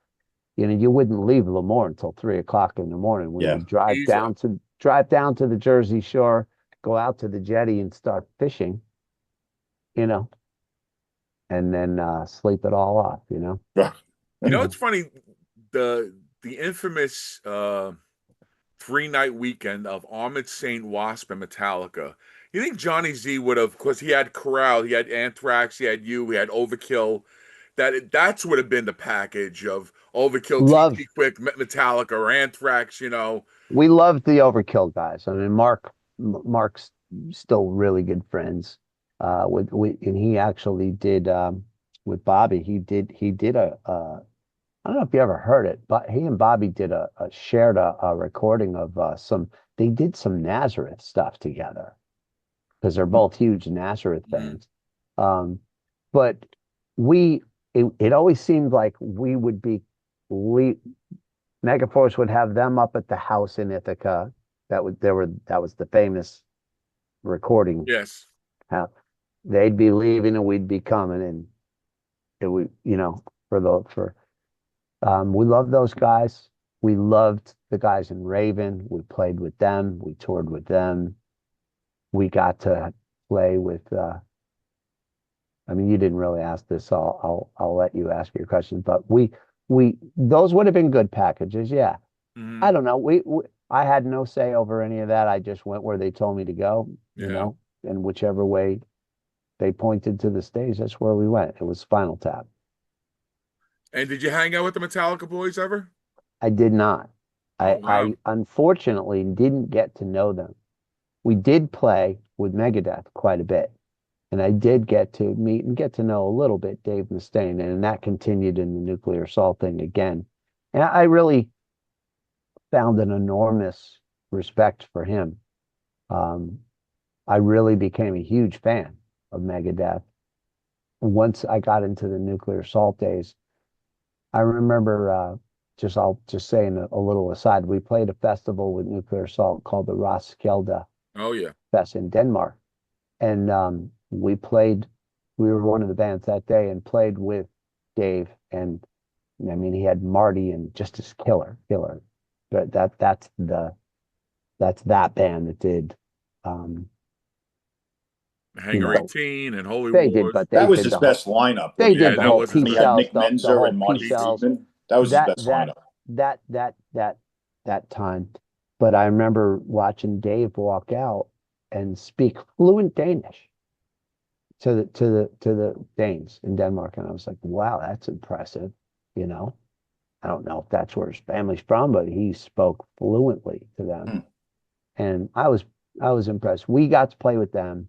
You wouldn't leave Lemoore until 3 o'clock in the morning. We Yeah. would drive down to the Jersey Shore, go out to the jetty and start fishing, you know, and then sleep it all off. You know, it's funny. The infamous 3 night weekend of Armored Saint, Wasp, and Metallica. You think Johnny Z would have, because he had Corral, he had Anthrax, he had you, he had Overkill. That's would have been the package of Overkill, Love TT Quick, Metallica, or Anthrax. You know. We loved the Overkill guys. I mean, Mark's still really good friends. And he actually did with Bobby. He did I don't know if you ever heard it, but he and Bobby did shared a recording of they did some Nazareth stuff together because they're both huge Nazareth Mhm. fans. Um, but it always seemed like we Megaforce would have them up at the house in Ithaca. That was the famous recording. Yes. How they'd be leaving and we'd be coming, and it would, for we loved those guys. We loved the guys in Raven. We played with them. We toured with them. We got to play with. I mean, you didn't really ask this, so I'll let you ask your question. But we those would have been good packages. Yeah. I Hmm. don't know. I had no say over any of that. I just went where they told me to go, Yeah. and whichever way they pointed to the stage, that's where we went. It was Spinal Tap. And did you hang out with the Metallica boys ever? I did not. Oh I wow. unfortunately didn't get to know them. We did play with Megadeth quite a bit, and I did get to meet and get to know a little bit Dave Mustaine, and that continued in the Nuclear Assault thing again. And I really found an enormous respect for him. Um, I really became a huge fan of Megadeth. Once I got into the Nuclear Assault days, I remember I'll just say in a little aside, we played a festival with Nuclear Assault called the Roskilde Oh yeah. Fest in Denmark. And we were one of the bands that day and played with Dave. And I mean, he had Marty and just as killer. But that's that band that did, um, you Hangar know, 18 and Holy they did, Wars. but they That was did his the whole, best lineup when they he did Yeah, had the that whole was his when he Peace had Out Nick stuff, the Menzer whole and Marty Peace Out, Friedman. That was his that best that lineup. that that that that time. But I remember watching Dave walk out and speak fluent Danish to the Danes in Denmark, and I was like, wow, that's impressive. You know, I don't know if that's where his family's from, but he spoke fluently to them, Hmm. and I was impressed. We got to play with them.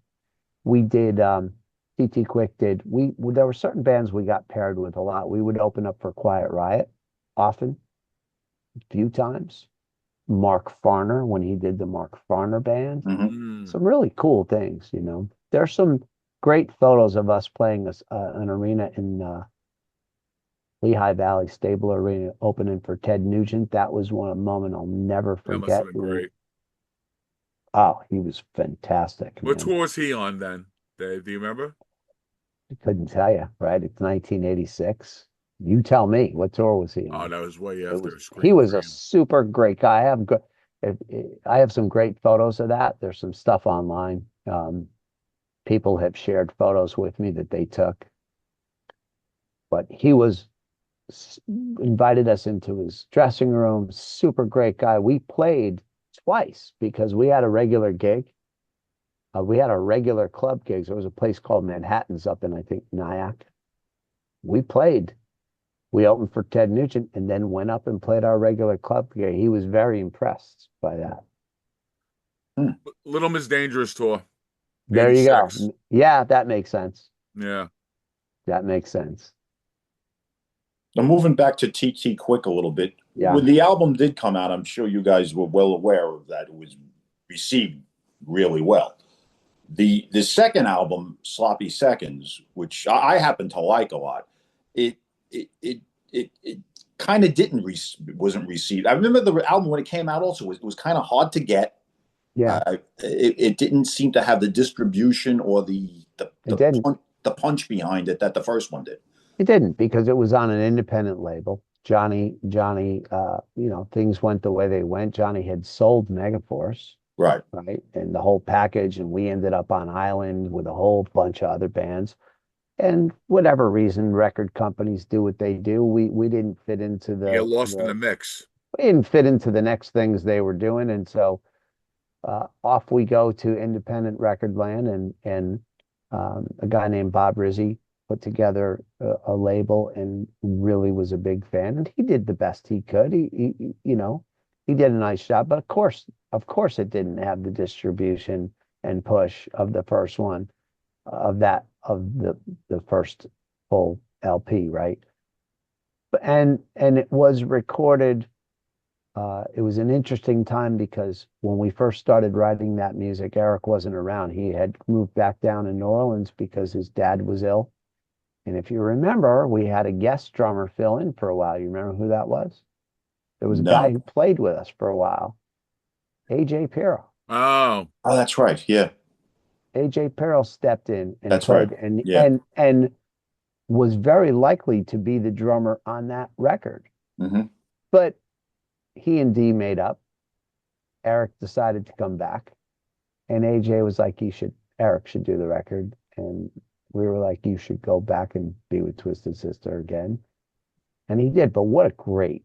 We did TT Quick did there were certain bands we got paired with a lot. We would open up for Quiet Riot often, a few times. Mark Farner when he did the Mark Farner band. Hmm. Mm. Some really cool things, you know. There's some great photos of us playing an arena in Lehigh Valley Stable Arena opening for Ted Nugent. That was one moment I'll never That must have forget. been great. Oh, he was fantastic, What man. tour was he on then, Dave? Do you remember? I couldn't tell you, right? It's 1986. You tell me, what tour was he Oh, on? that was way It after was he Scream was a Cream. super great guy. I have some great photos of that. There's some stuff online. People have shared photos with me that they took, but he was invited us into his dressing room. Super great guy. We played twice because we had a regular gig. We had a regular club gigs. There was a place called Manhattan's up in, I think, Nyack. We played. We opened for Ted Nugent and then went up and played our regular club gig. He was very impressed by that. Hmm. Little Miss Dangerous tour, There you 86. go. Yeah, that makes sense. Yeah. That makes sense. Now, moving back to TT Quick a little bit, Yeah. when the album did come out, I'm sure you guys were well aware of that. It was received really well. The second album, Sloppy Seconds, which I happen to like a lot, it it kind of didn't wasn't received. I remember the album when it came out. Also, it was kind of hard to get. Yeah. It didn't seem to have the distribution or It didn't. the punch behind it that the first one did. It didn't because it was on an independent label. Johnny, things went the way they went. Johnny had sold Megaforce, Right. right? And the whole package, and we ended up on Island with a whole bunch of other bands. And whatever reason, record companies do what they do. We didn't fit into You get lost in the the mix. we didn't fit into the next things they were doing, and so off we go to independent record land, and a guy named Bob Rizzi put together a label and really was a big fan, and he did the best he could. He did a nice job, but of course, it didn't have the distribution and push of the first one, of the first full LP, right? And it was recorded. It was an interesting time because when we first started writing that music, Eric wasn't around. He had moved back down in New Orleans because his dad was ill. And if you remember, we had a guest drummer fill in for a while. You remember who that was? There was a guy No. who played with us for a while, AJ Pirro. Oh, Oh, that's right. Yeah, AJ Pirro stepped in and that's right. played and Yeah. and was very likely to be the drummer on that record. Hmm. But he and Dee made up. Eric decided to come back. And AJ was like, Eric should do the record. And we were like, you should go back and be with Twisted Sister again. And he did. But what a great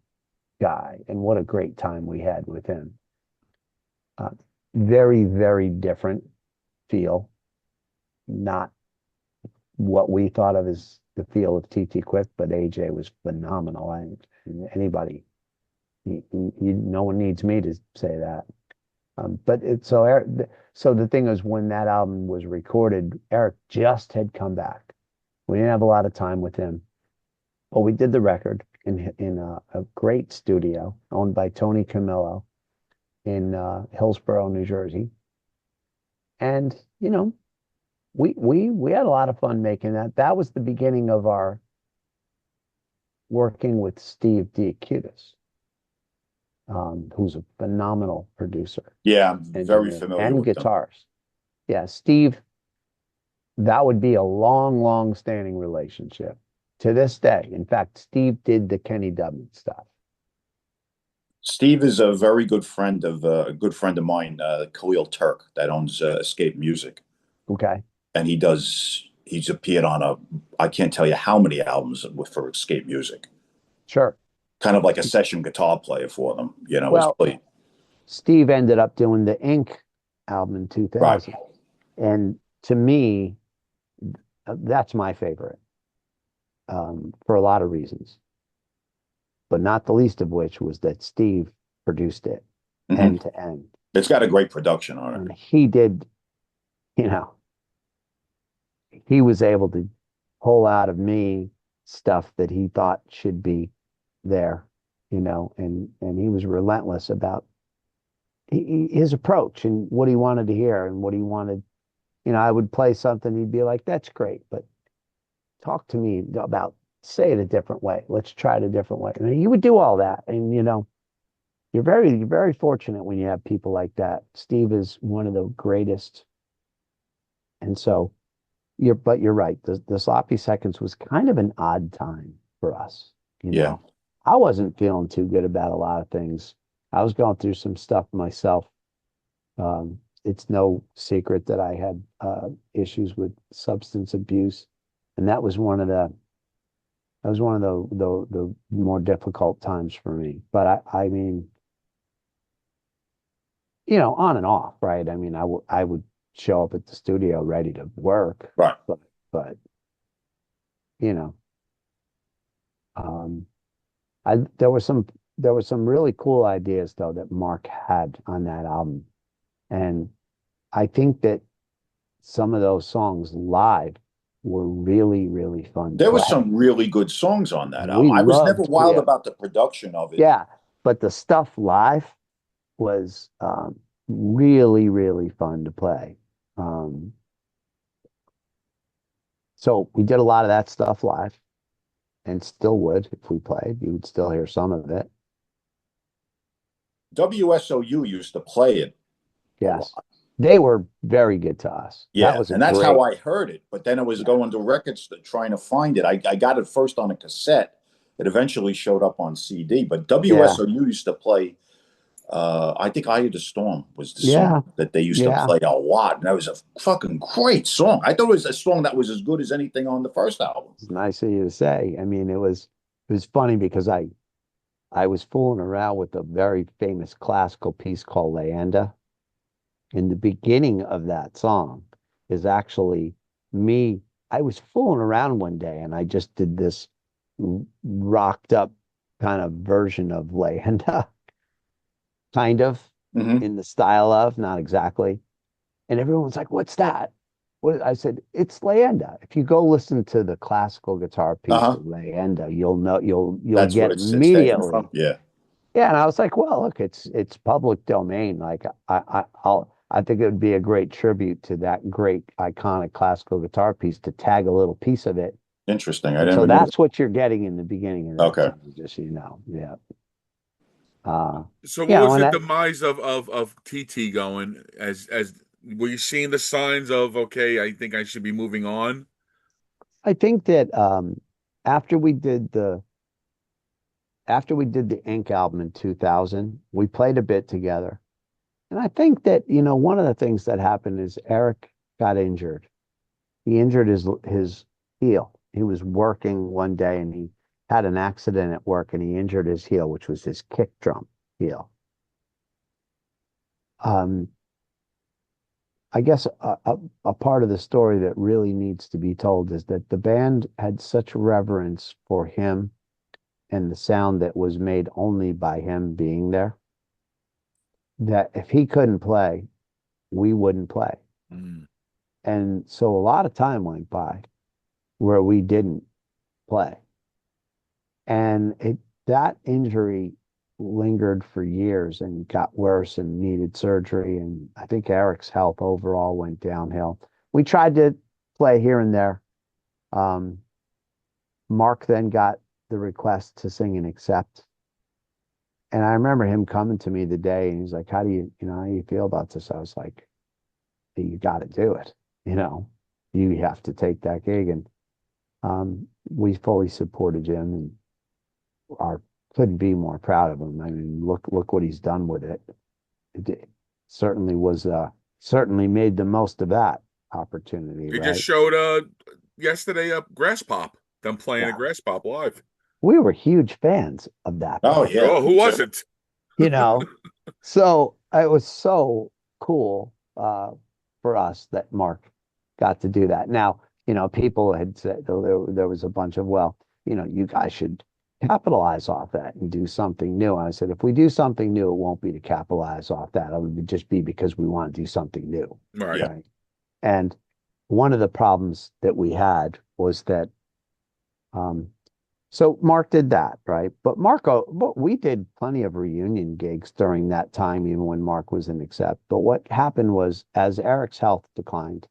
guy and what a great time we had with him. Uh, Very, very different feel. Not what we thought of as the feel of TT Quick, but AJ was phenomenal. Anybody, no one needs me to say that. But so the thing is, when that album was recorded, Eric just had come back. We didn't have a lot of time with him, but we did the record in a great studio owned by Tony Camillo in Hillsborough, New Jersey. And we had a lot of fun making that. That was the beginning of our working with Steve Diacutis, who's a phenomenal producer, Yeah, I'm very engineer, familiar and with them. guitarist. Yeah, Steve, that would be a long, long standing relationship to this day. In fact, Steve did the Kenny Dubman stuff. Steve is a very good friend of a good friend of mine, Khalil Turk, that owns Escape Music, Okay. and he's appeared on I can't tell you how many albums for Escape Music. Sure. Kind of like a session guitar player for them, has Well, played. Steve ended up doing the Ink album in Right. 2000. And to me, that's my favorite for a lot of reasons, but not the least of which was that Steve produced it Hmm. end to end. It's got a great production on it. And he did, you know, he was able to pull out of me stuff that he thought should be there, and he was relentless about his approach and what he wanted to hear and what he wanted. I would play something, he'd be like, "That's great, but talk to me about say it a different way. Let's try it a different way." And he would do all that, and you're very fortunate when you have people like that. Steve is one of the greatest, and so you're right. The sloppy seconds was kind of an odd time for us. You Yeah. know, I wasn't feeling too good about a lot of things. I was going through some stuff myself. It's no secret that I had issues with substance abuse, and that was one of the more difficult times for me. But I mean, on and off, right? I mean, I would show up at the studio ready to work, Right. but you know, um, I there were some really cool ideas though that Mark had on that album, and I think that some of those songs live were really, really fun to There was play. some really good songs on that album. We I was never loved, wild yeah, about the production of it. yeah, but the stuff live was really, really fun to play. Um, so we did a lot of that stuff live, and still would if we played. You would still hear some of it. WSOU used to play it a Yes, lot. they were very good to us. That Yeah, was a and that's how great, I heard it. But then I was yeah, going to records trying to find it. I got it first on a cassette. It eventually showed up on CD. But yeah, WSOU used to play. I think "Eye of the Storm" was the yeah, song that they used to yeah. play a lot, and that was a fucking great song. I thought it was a song that was as good as anything on the first album. It's nice of you to say. I mean, it was funny because I was fooling around with a very famous classical piece called Leander. And the beginning of that song is actually me. I was fooling around one day and I just did this rocked up kind of version of Leander, kind of Hmm. in the style of, not exactly. And everyone's like, "What's that?" What I said, "It's Leander." If you go listen to the classical guitar Uh piece huh. for Leander, you'll know you'll That's where get it's taken from. immediately. Yeah, Yeah, and I was like, "Well, look, it's public domain. Like I think it would be a great tribute to that great iconic classical guitar piece to tag a little piece of it." interesting. I And so never knew that. that's what you're getting in the beginning of that Okay. song, just so you know. Yeah. Uh, So what you know, was and the that demise of TT going as were you seeing the signs of okay, I think I should be moving on? I think that after we did the after we did the Ink album in 2000, we played a bit together. And I think that, one of the things that happened is Eric got injured. He injured his heel. He was working one day and he had an accident at work and he injured his heel, which was his kick drum heel. Um, I guess a part of the story that really needs to be told is that the band had such reverence for him and the sound that was made only by him being there, that if he couldn't play, we wouldn't play. Mm. And so a lot of time went by where we didn't play. And that injury lingered for years and got worse and needed surgery. And I think Eric's health overall went downhill. We tried to play here and there. Um, Mark then got the request to sing and accept. And I remember him coming to me the day and he's like, how do you feel about this? I was like, you got to do it. You have to take that gig. And we fully supported him and are couldn't be more proud of him. I mean, look what he's done with it. It certainly was certainly made the most of that opportunity, You just right? showed yesterday up Grass Pop, them playing at Yeah. Grass Pop live. We were huge fans of that Oh band, yeah, Oh, who me too. wasn't? you know. So it was so cool for us that Mark got to do that. Now, people had said there was a bunch of, well, you guys should capitalize off that and do something new. And I said, if we do something new, it won't be to capitalize off that. It would just be because we want to do something new. Right. Yeah. Right. And one of the problems that we had was that um, so Mark did that, right? But we did plenty of reunion gigs during that time, even when Mark was in Accept. But what happened was, as Eric's health declined,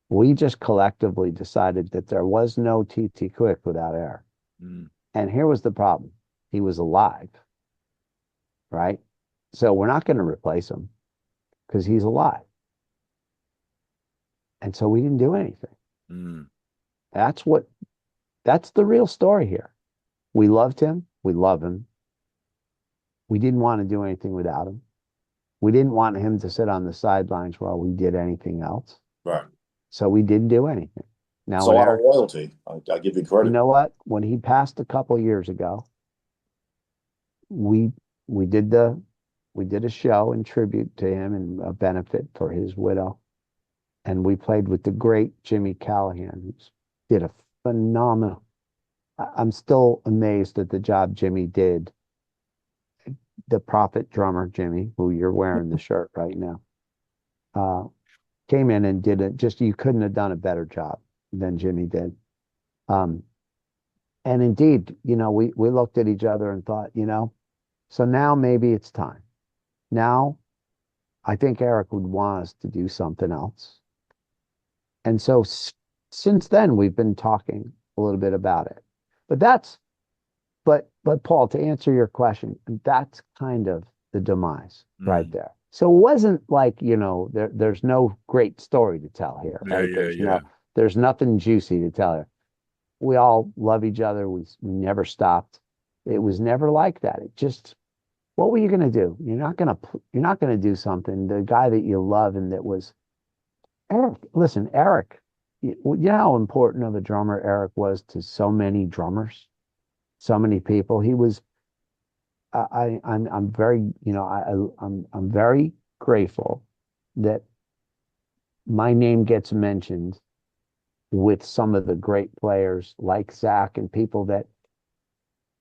we just collectively decided that there was no TT Quick without Eric. Mm. And here was the problem. He was alive, right? So we're not going to replace him because he's alive. And so we didn't do anything. Mm. That's what, that's the real story here. We loved him. We love him. We didn't want to do anything without him. We didn't want him to sit on the sidelines while we did anything else. Right. So we didn't do anything. Now, It's a when lot of Eric, loyalty. I give you you credit. know what? When he passed a couple years ago, we we did a show in tribute to him and a benefit for his widow. And we played with the great Jimmy Callahan, who did a phenomenal. I'm still amazed at the job Jimmy did. The Prophet drummer, Jimmy, who you're wearing the shirt right now, uh, came in and did it. Just you couldn't have done a better job than Jimmy did. Um, and indeed, we looked at each other and thought, so now maybe it's time. Now, I think Eric would want us to do something else. And so since then, we've been talking a little bit about it. But but Paul, to answer your question, that's kind of the demise right Mm. there. So it wasn't like, there's no great story to tell here, Yeah, right? yeah, yeah. There's nothing juicy to tell here. We all love each other. We never stopped. It was never like that. It just, what were you going to do? You're not going to do something. The guy that you love and that was Eric. Listen, Eric, you know how important of a drummer Eric was to so many drummers, so many people. He was. I'm very, I'm very grateful that my name gets mentioned with some of the great players like Zach and people that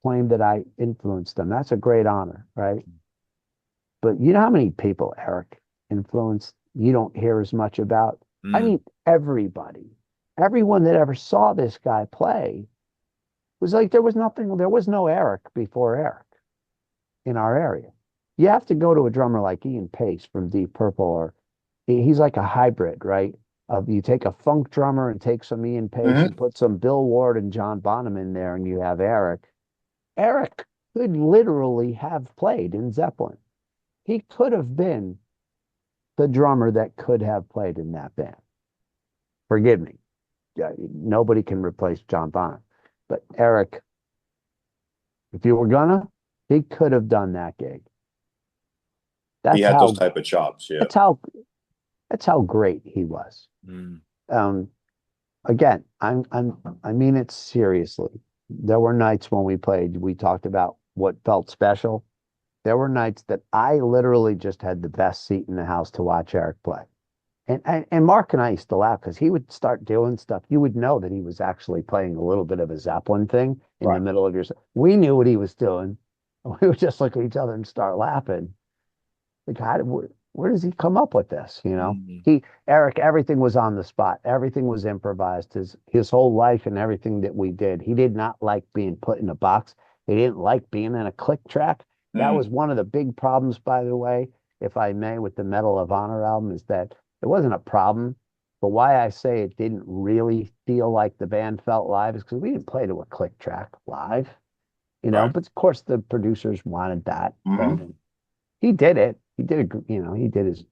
claim that I influenced them. That's a great honor, right? But you know how many people Eric influenced you don't hear as much about? I Mm. mean, everybody, everyone that ever saw this guy play was like, there was no Eric before Eric in our area. You have to go to a drummer like Ian Pace from Deep Purple, or he's like a hybrid, right? Of you take a funk drummer and take some Ian Pace Mhm. and put some Bill Ward and John Bonham in there, and you have Eric. Eric could literally have played in Zeppelin. He could have been the drummer that could have played in that band. Forgive me. Nobody can replace John Bonham. But Eric, if you were gonna, he could have done that gig. He That's had those how type of chops. Yeah. that's how that's how great he was. Mm. Um, again, I mean it seriously. There were nights when we played, we talked about what felt special. There were nights that I literally just had the best seat in the house to watch Eric play. And Mark and I used to laugh because he would start doing stuff. You would know that he was actually playing a little bit of a Zeppelin thing in the Right. middle of your. We knew what he was doing. We would just look at each other and start laughing. Like, where does he come up with this? Mm. Eric, everything was on the spot. Everything was improvised. His whole life and everything that we did. He did not like being put in a box. He didn't like being in a click track. That Mm. was one of the big problems, by the way, if I may, with the Medal of Honor album, is that it wasn't a problem. But why I say it didn't really feel like the band felt live is because we didn't play to a click track live, Right. but of course the producers wanted that. Hmm. And he did it. He did, he did his,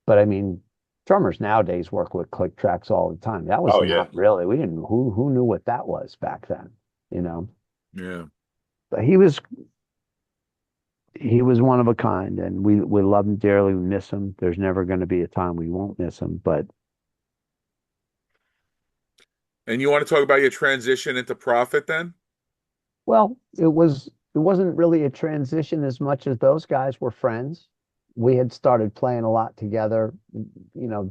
but I mean, drummers nowadays work with click tracks all the time. That was Oh yeah. not really, we didn't, who knew what that was back then, you know? Yeah. But he was one of a kind, and we love him dearly. We miss him. There's never going to be a time we won't miss him. But And you want to talk about your transition into Prophet then? well, it wasn't really a transition as much as those guys were friends. we had started playing a lot together,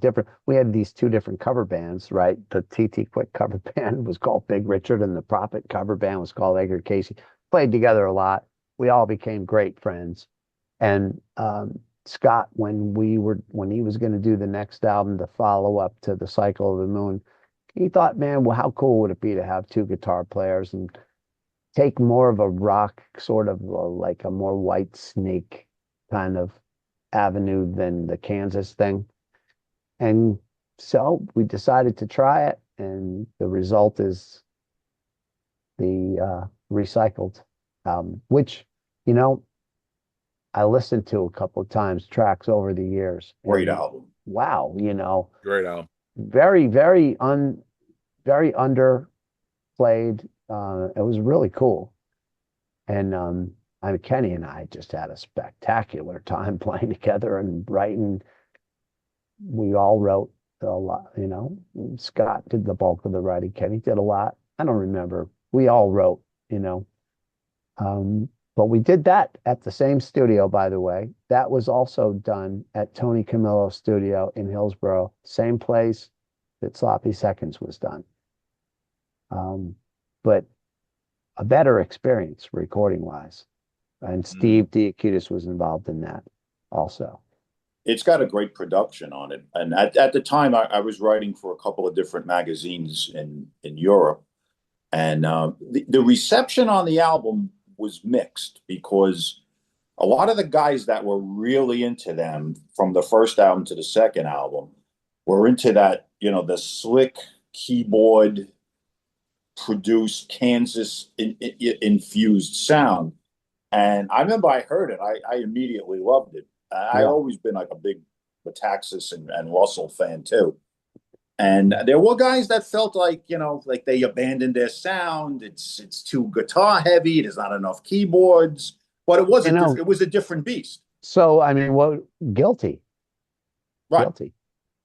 different. We had these two different cover bands, right? The TT Quick cover band was called Big Richard, and the Prophet cover band was called Edgar Casey. Played together a lot. We all became great friends. And Scott, when he was going to do the next album, the follow up to The Cycle of the Moon, he thought, man, well, how cool would it be to have two guitar players and take more of a rock, sort of like a more White Snake kind of avenue than the Kansas thing. And so we decided to try it, and the result is the recycled album, which, you know, I listened to a couple of times, tracks over the years. Great album. Wow, Great album. very, very underplayed. It was really cool. And I mean, Kenny and I just had a spectacular time playing together and writing. We all wrote a lot, Scott did the bulk of the writing. Kenny did a lot. I don't remember. We all wrote, but we did that at the same studio, by the way. That was also done at Tony Camillo's studio in Hillsborough, same place that Sloppy Seconds was done. But a better experience recording wise. And Steve Diacutis was involved in that also. It's got a great production on it. And at the time, I was writing for a couple of different magazines in Europe. And the reception on the album was mixed, because a lot of the guys that were really into them from the first album to the second album were into that, the slick keyboard produced Kansas infused sound. And I remember I heard it. I immediately loved it. I've always been like a big Metaxas and Russell fan too. And there were guys that felt like, like they abandoned their sound. It's too guitar heavy. There's not enough keyboards. But it was it was a different beast. So, I mean, guilty. Right. Guilty.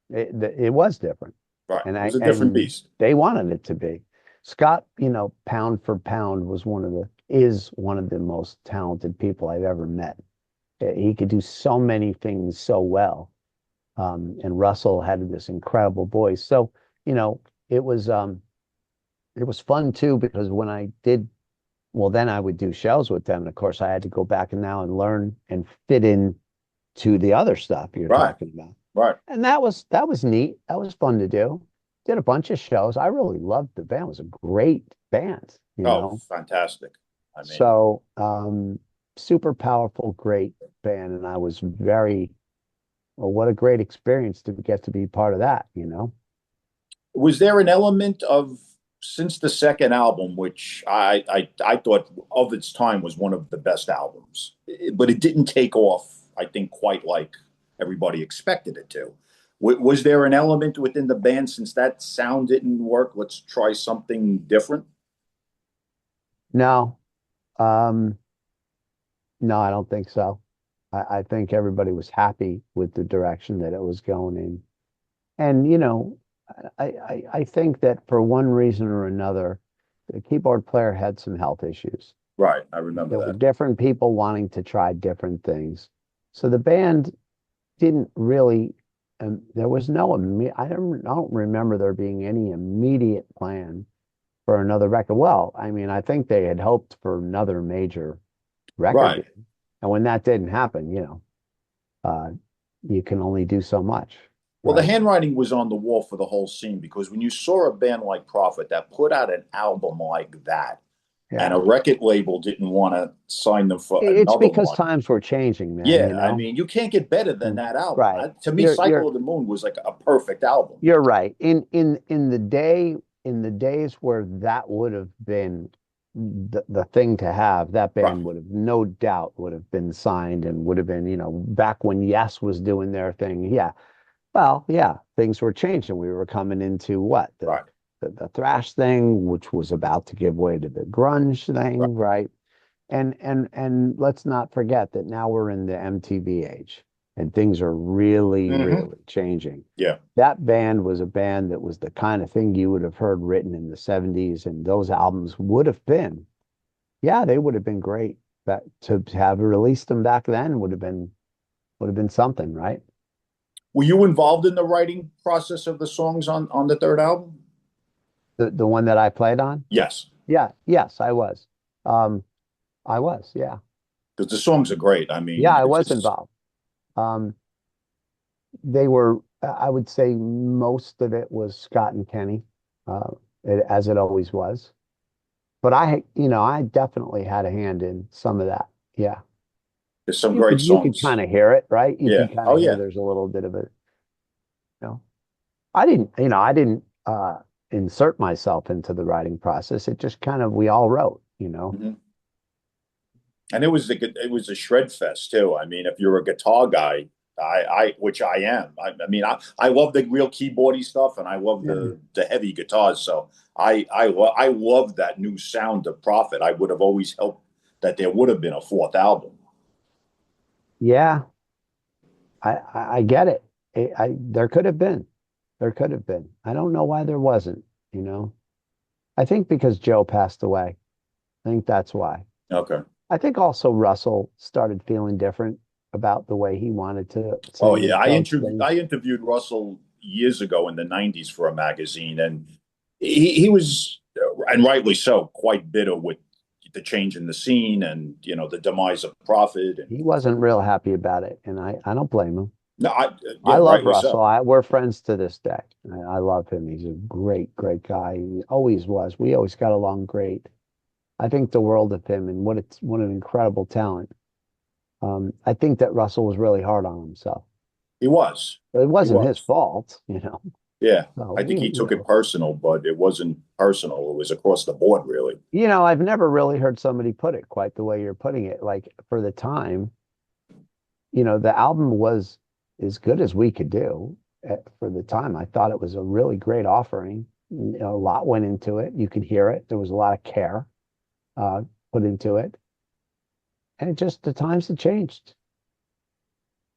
It was different. Right. And it was a different beast. They wanted it to be. Scott, pound for pound is one of the most talented people I've ever met. He could do so many things so well. And Russell had this incredible voice. So, it was fun too, because when I did, well, then I would do shows with them. And of course I had to go back and learn and fit in to the other stuff you're talking about. Right. And that was neat. That was fun to do. Did a bunch of shows. I really loved the band. It was a great band, fantastic. I mean, so super powerful, great band. And I was what a great experience to get to be part of that, Was there an element of, since the second album, which I thought of its time was one of the best albums, but it didn't take off, I think, quite like everybody expected it to. Was there an element within the band, since that sound didn't work, let's try something different? No. No, I don't think so. I think everybody was happy with the direction that it was going in. And, I think that for one reason or another, the keyboard player had some health issues. Right. I remember There were different people wanting to try different things. So the band didn't really, there was no, I don't remember there being any immediate plan for another record. Well, I mean, I think they had hoped for another major record. Right. And when that didn't happen, you can only do so much. Well, right? The handwriting was on the wall for the whole scene, because when you saw a band like Prophet that put out an album like that, and a record label didn't want to sign them for another one. It's because times were changing, man. Yeah, I mean, you can't get better than that album. Right. To me, Cycle of the Moon was like a perfect album. You're right. In the days where that would have been the thing to have, that band would have no doubt would have been signed and would have been, back when Yes was doing their thing. Yeah. Well, yeah, things were changing. We were coming into what? The thrash thing, which was about to give way to the grunge thing, right? And let's not forget that now we're in the MTV age, and things are really, really changing. Yeah. That band was a band that was the kind of thing you would have heard written in the 70s, and those albums would have been, they would have been great. But to have released them back then would have been Would have been something, right? Were you involved in the writing process of the songs on the third album? The one that I played on? Yes, Yeah, yes, I was. Um, I was, yeah. because the songs are great. I Yeah, mean, I it's was just involved. Um, they were, I would say most of it was Scott and Kenny, as it always was. But I definitely had a hand in some of that. Yeah. there's some You great could you could songs. kind of hear it, right? You Yeah. could kind Oh of hear yeah. there's a little bit of it, you know. I didn't insert myself into the writing process. It just kind of we all wrote. Mhm. And it was a shred fest too. I mean, if you're a guitar guy, I which I am. I mean, I love the real keyboardy stuff, and I love Yeah. the heavy guitars. So I love that new sound of Prophet. I would have always hoped that there would have been a fourth album. Yeah, I get it. There could have been. There could have been. I don't know why there wasn't. I think because Joe passed away. I think that's why. Okay. I think also Russell started feeling different about the way he wanted to Oh sing and yeah, approach things. I interviewed Russell years ago in the '90s for a magazine, and he was, and rightly so, quite bitter with the change in the scene and the demise of Prophet. And He wasn't real happy about it, and I don't blame him. no, I yeah, love rightly Russell. so. We're friends to this day. I love him. He's a great, great guy. He always was. We always got along great. I think the world of him and what an incredible talent. I think that Russell was really hard on himself. He was, But it he wasn't his was. fault. Yeah, So, I think he took it personal, but it wasn't personal. It was across the board, really. I've never really heard somebody put it quite the way you're putting it. Like for the time, the album was as good as we could do for the time. I thought it was a really great offering. A lot went into it. You could hear it. There was a lot of care uh, put into it. And the times had changed.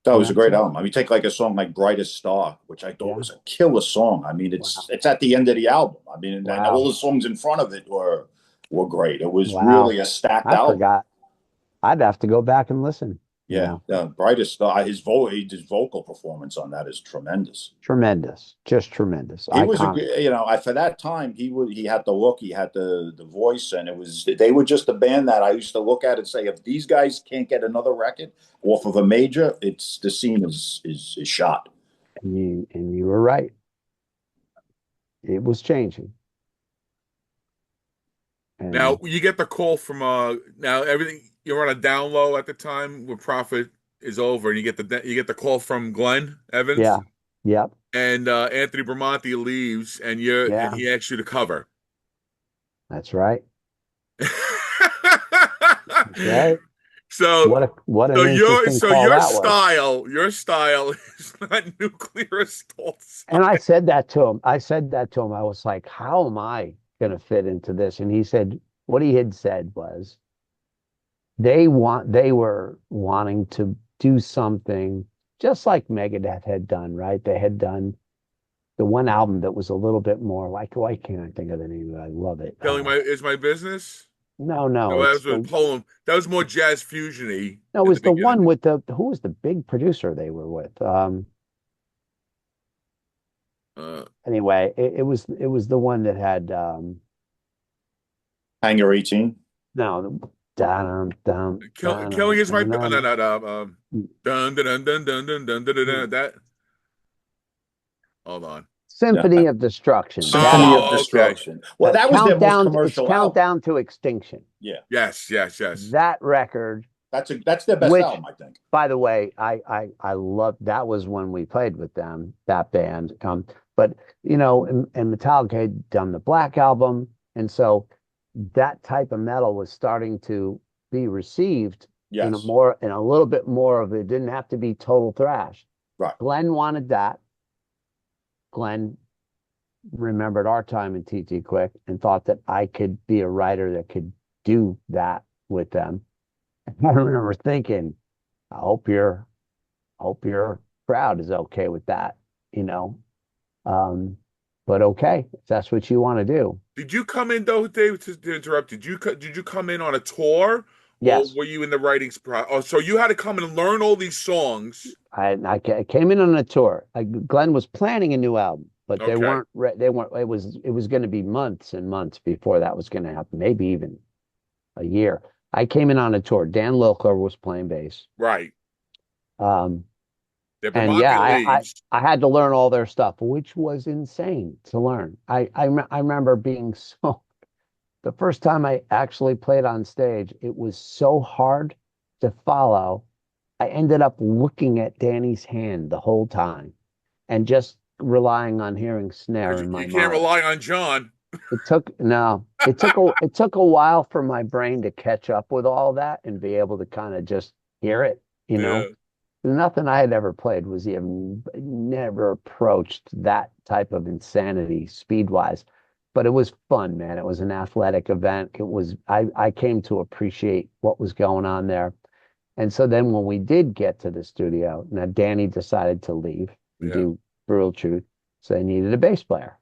That And was a that's great it. album. I mean, take like a song like "Brightest Star," which I thought Yeah. was a killer song. I mean, Wow. it's at the end of the album. I mean, and all Wow. the songs in front of it were great. It was Wow. really a stacked I album. forgot. I'd have to go back and listen. Yeah, "Brightest Star." His vocal performance on that is tremendous. Tremendous. Just tremendous. He was Iconic. for that time he had the look, he had the voice, and they were just a band that I used to look at and say, if these guys can't get another record off of a major, it's the scene is shot. And you were right. It was changing. Now And you get the call from now everything you're on a down low at the time when Prophet is over, and you get the call from Glenn yeah. Evans, Yep. and Anthony Bramante leaves, and Yeah. he asks you to cover. That's right. That's right. So What an interesting call that was. your style is not nuclear assault And I style. said that to him. I said that to him. I was like, how am I going to fit into this? And he said, what he had said was they were wanting to do something just like Megadeth had done, right? They had done the one album that was a little bit more like, why can't I think of the name of it? I love it. Telling my is my business. No, No, no, that it's was with the Poland. That was more jazz fusiony no, it in the was the beginning. one with the who was the big producer they were with. Uh, Anyway, it was the one that had Hangar 18. no dun, dun, killing dun, is my dun, no dun, no no dun dun dun dun dun dun dun dun dun dun. that. Hold on. Yeah. Symphony of Destruction. That Symphony of album. Oh, okay. Destruction. Well, that was their most It's commercial album. Countdown to Extinction. Yeah, Yes, yes, yes. That record, that's their best which, album, I think. by the way, I love. That was when we played with them, that band. But and Metallica had done the Black Album, and so that type of metal was starting to be received Yes, in a little bit more of it. Didn't have to be total thrash. right. Glenn wanted that. Glenn remembered our time in TT Quick and thought that I could be a writer that could do that with them. And I remember thinking, I hope your crowd is okay with that, you know. Um, but okay, if that's what you want to do. Did you come in though, Dave? To interrupt, did you come in on a tour, or Yes. were you in the writing process? Oh, so you had to come and learn all these songs. I came in on a tour. Glenn was planning a new album, but they Okay, weren't. They weren't. It was going to be months and months before that was going to happen. Maybe even a year. I came in on a tour. Dan Lilker was playing bass. right. Um, and yeah, Dipietro leaves. I had to learn all their stuff, which was insane to learn. I remember being so. The first time I actually played on stage, it was so hard to follow. I ended up looking at Danny's hand the whole time and just relying on hearing snare Because in my you can't mind. rely on John. It took no, it took a while for my brain to catch up with all that and be able to kind of just hear it, you Yeah, know. Nothing I had ever played was even never approached that type of insanity speed wise. But it was fun, man. It was an athletic event. I came to appreciate what was going on there. And so then when we did get to the studio, now Danny decided to leave and yeah. do Brutal Truth. So they needed a bass player.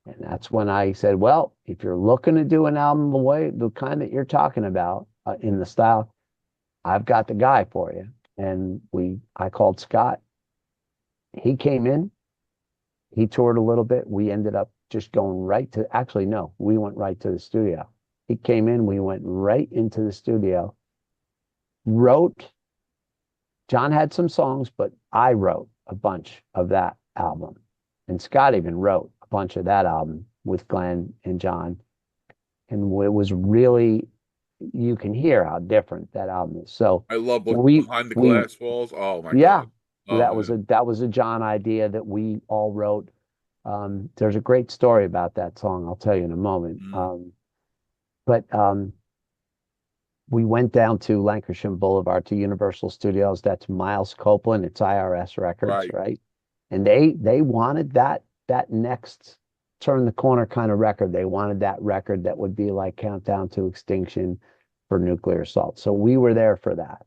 And that's when I said, well, if you're looking to do an album the kind that you're talking about in the style, I've got the guy for you. And I called Scott. He came in, he toured a little bit. We ended up just going right to, actually, no, we went right to the studio. He came in, we went right into the studio, wrote. John had some songs, but I wrote a bunch of that album. And Scott even wrote a bunch of that album with Glenn and John. And it was really, you can hear how different that album is. So I love we behind the we glass walls. Oh my yeah, God. Oh yeah. that was a John idea that we all wrote. There's a great story about that song. I'll tell you in a moment. Mm, But we went down to Lancashire Boulevard to Universal Studios. That's Miles Copeland. It's IRS Records, right. right? And they wanted that next turn the corner kind of record. They wanted that record that would be like Countdown to Extinction for Nuclear Assault. So we were there for that.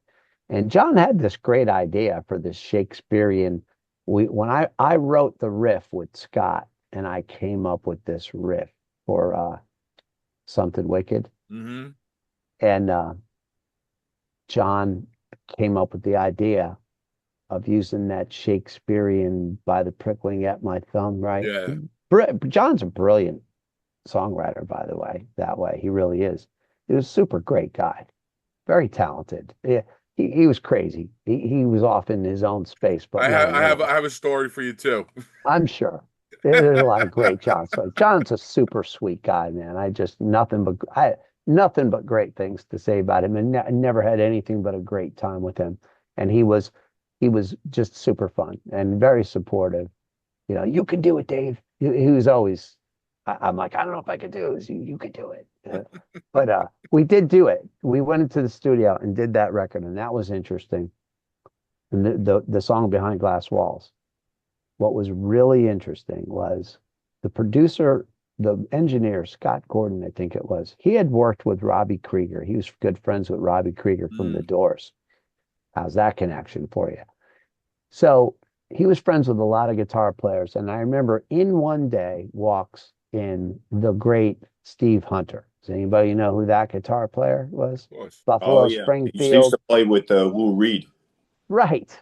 And John had this great idea for this Shakespearean. When I wrote the riff with Scott and I came up with this riff for Something Wicked. Mm-hmm. And John came up with the idea of using that Shakespearean by the prickling at my thumb, right? Yeah. John's a brilliant songwriter, by the way, that way. He really is. He was a super great guy, very talented. Yeah, he was crazy. He was off in his own space, but really I was. have a story for you too. I'm sure. There's a lot of great John songs. John's a super sweet guy, man. Nothing but great things to say about him, and never had anything but a great time with him. And he was just super fun and very supportive. You know, you can do it, Dave. He was always. I'm like, I don't know if I could do it. You could do it. But we did do it. We went into the studio and did that record, and that was interesting. And the song Behind Glass Walls. What was really interesting was the producer, the engineer, Scott Gordon, I think it was, he had worked with Robbie Krieger. He was good friends with Robbie Krieger from The Mm, Doors. How's that connection for you? So he was friends with a lot of guitar players. And I remember in one day walks in the great Steve Hunter. Does anybody know who that guitar player was? of course. Oh Buffalo yeah, he used Springfield. to play with Lou Reed. Right.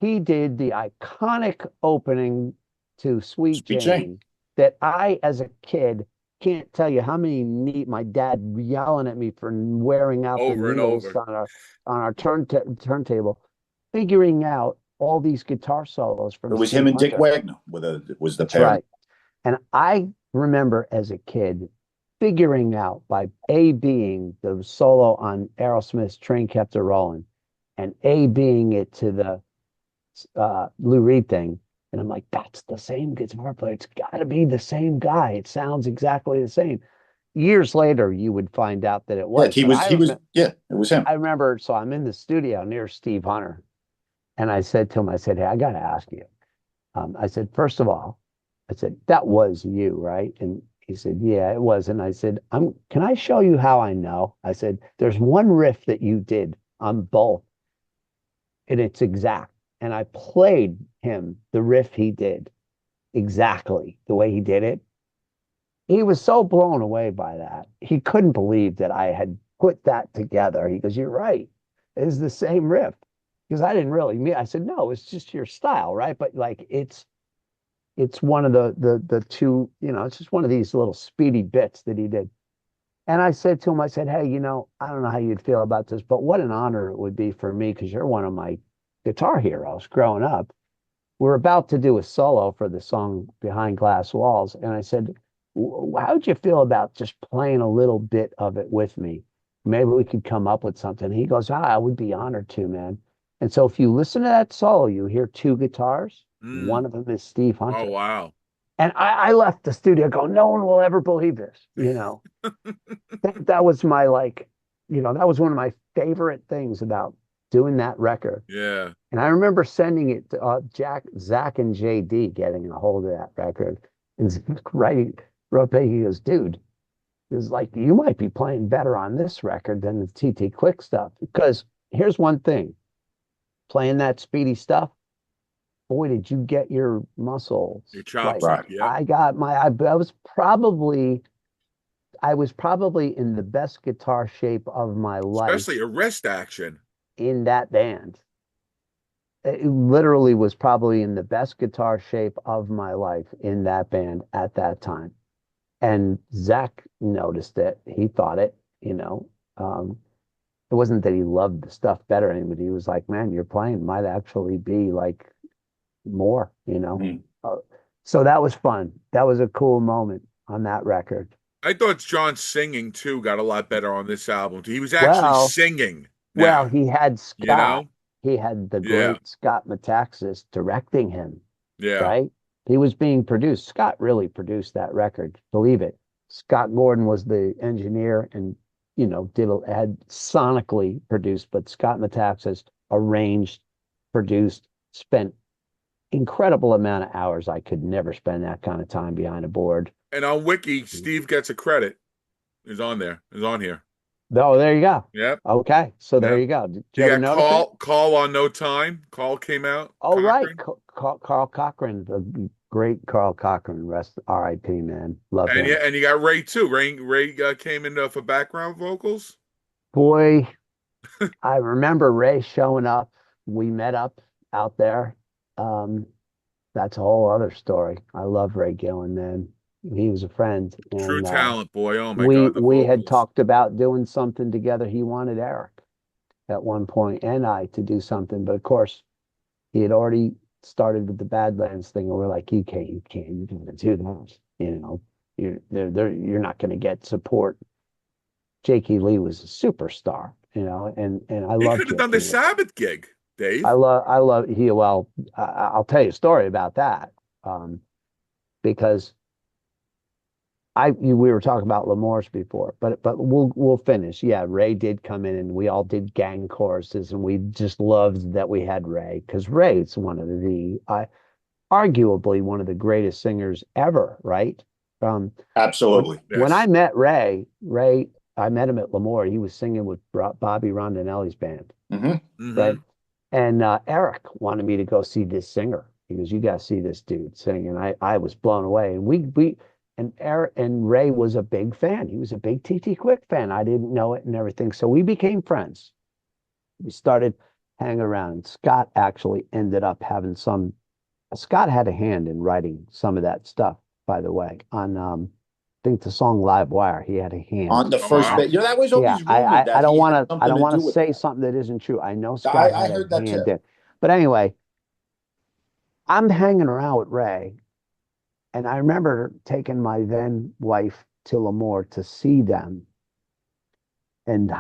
He did the iconic opening to Sweet Sweet Jane. Jane that I, as a kid, can't tell you how many my dad yelling at me for wearing out the Over and needles over. on our turntable, figuring out all these guitar solos It from was him Steve and Dick Hunter. Wagner was the That's pairing. right. And I remember as a kid figuring out by A being the solo on Aerosmith's Train Kept a Rolling and A being it to the Lou Reed thing. And I'm like, that's the same guitar player. It's got to be the same guy. It sounds exactly the same. Years later, you would find out that it Yeah, was. But yeah, it was him. I remember, so I'm in the studio near Steve Hunter. And I said to him, I said, hey, I got to ask you. I said, first of all, I said, that was you, right? And he said, yeah, it was. And I said, can I show you how I know? I said, there's one riff that you did on both, and it's exact. And I played him the riff he did exactly the way he did it. He was so blown away by that. He couldn't believe that I had put that together. He goes, you're right. It's the same riff. Because I didn't really mean, I said, no, it's just your style, right? But like it's one of the two, it's just one of these little speedy bits that he did. And I said to him, I said, hey, I don't know how you'd feel about this, but what an honor it would be for me because you're one of my guitar heroes growing up. We're about to do a solo for the song Behind Glass Walls. And I said, how'd you feel about just playing a little bit of it with me? Maybe we could come up with something. He goes, I would be honored to, man. And so if you listen to that solo, you hear two guitars. Mm. One of them is Steve Oh, Hunter. wow. And I left the studio going, no one will ever believe this. That was my that was one of my favorite things about doing that record. Yeah. And I remember sending it to Zach and JD getting a hold of that record. And wrote back, he goes, dude, it was like, you might be playing better on this record than the TT Quick stuff. Because here's one thing, playing that speedy stuff, boy, did you get your muscles. Your chops Like up. Yeah. I was probably in the best guitar shape of my life Especially arrest action. in that band. It literally was probably in the best guitar shape of my life in that band at that time. And Zach noticed it. He thought it. It wasn't that he loved the stuff better, but he was like, man, your playing might actually be like more. Mm. So that was fun. That was a cool moment on that record. I thought John's singing too got a lot better on this album. He was actually Well, singing well, now, he had you Scott. know? He had the Yeah. great Scott Metaxas directing him, Yeah. right? He was being produced. Scott really produced that record. Believe it. Scott Gordon was the engineer and, had sonically produced, but Scott Metaxas arranged, produced, spent incredible amount of hours. I could never spend that kind of time behind a board. And on Wiki, Steve gets a credit. Is on there. Is on here. Oh, there you go. Yep. Okay, so there Yep. you go. Did you You ever got notice it? Call on No Time. Call came out. Oh, right. Cochran. Carl Cochran, the great Carl Cochran, rest R.I.P. man. Love And him. you got Ray too. Ray came in for background vocals. Boy, I remember Ray showing up. We met up out there. Um, that's a whole other story. I love Ray Gillen, man. He was a friend, True and talent, boy. Oh my we God, the we had vocals. talked about doing something together. He wanted Eric at one point and I to do something, but of course he had already started with the Badlands thing, and we're like, you can't do that. You're not going to get support. Jakey Lee was a superstar, and I He love could have done the Jakey Lee. Sabbath gig, Dave. I'll tell you a story about that, because we were talking about Lemoore's before, but we'll finish. Yeah, Ray did come in, and we all did gang choruses, and we just loved that we had Ray because Ray's arguably one of the greatest singers ever, right? Absolutely. When Yes. I met Ray, I met him at Lemoore. He was singing with Bobby Rondinelli's band, right? Mm-hmm. And Eric wanted me to go see this singer. He goes, "You got to see this dude sing," and I was blown away. And Eric and Ray was a big fan. He was a big TT Quick fan. I didn't know it and everything, so we became friends. We started hanging around. Scott actually ended up having some. Scott had a hand in writing some of that stuff, by the way. On I think the song Live Wire, he had a hand. On the Oh first wow. bit, that was Yeah, always rumored I that don't he want had to I something don't to want do to with say that. something that isn't true. I know Scott I had heard a that hand too. in. But anyway, I'm hanging around with Ray, and I remember taking my then wife to Lemoore to see them, and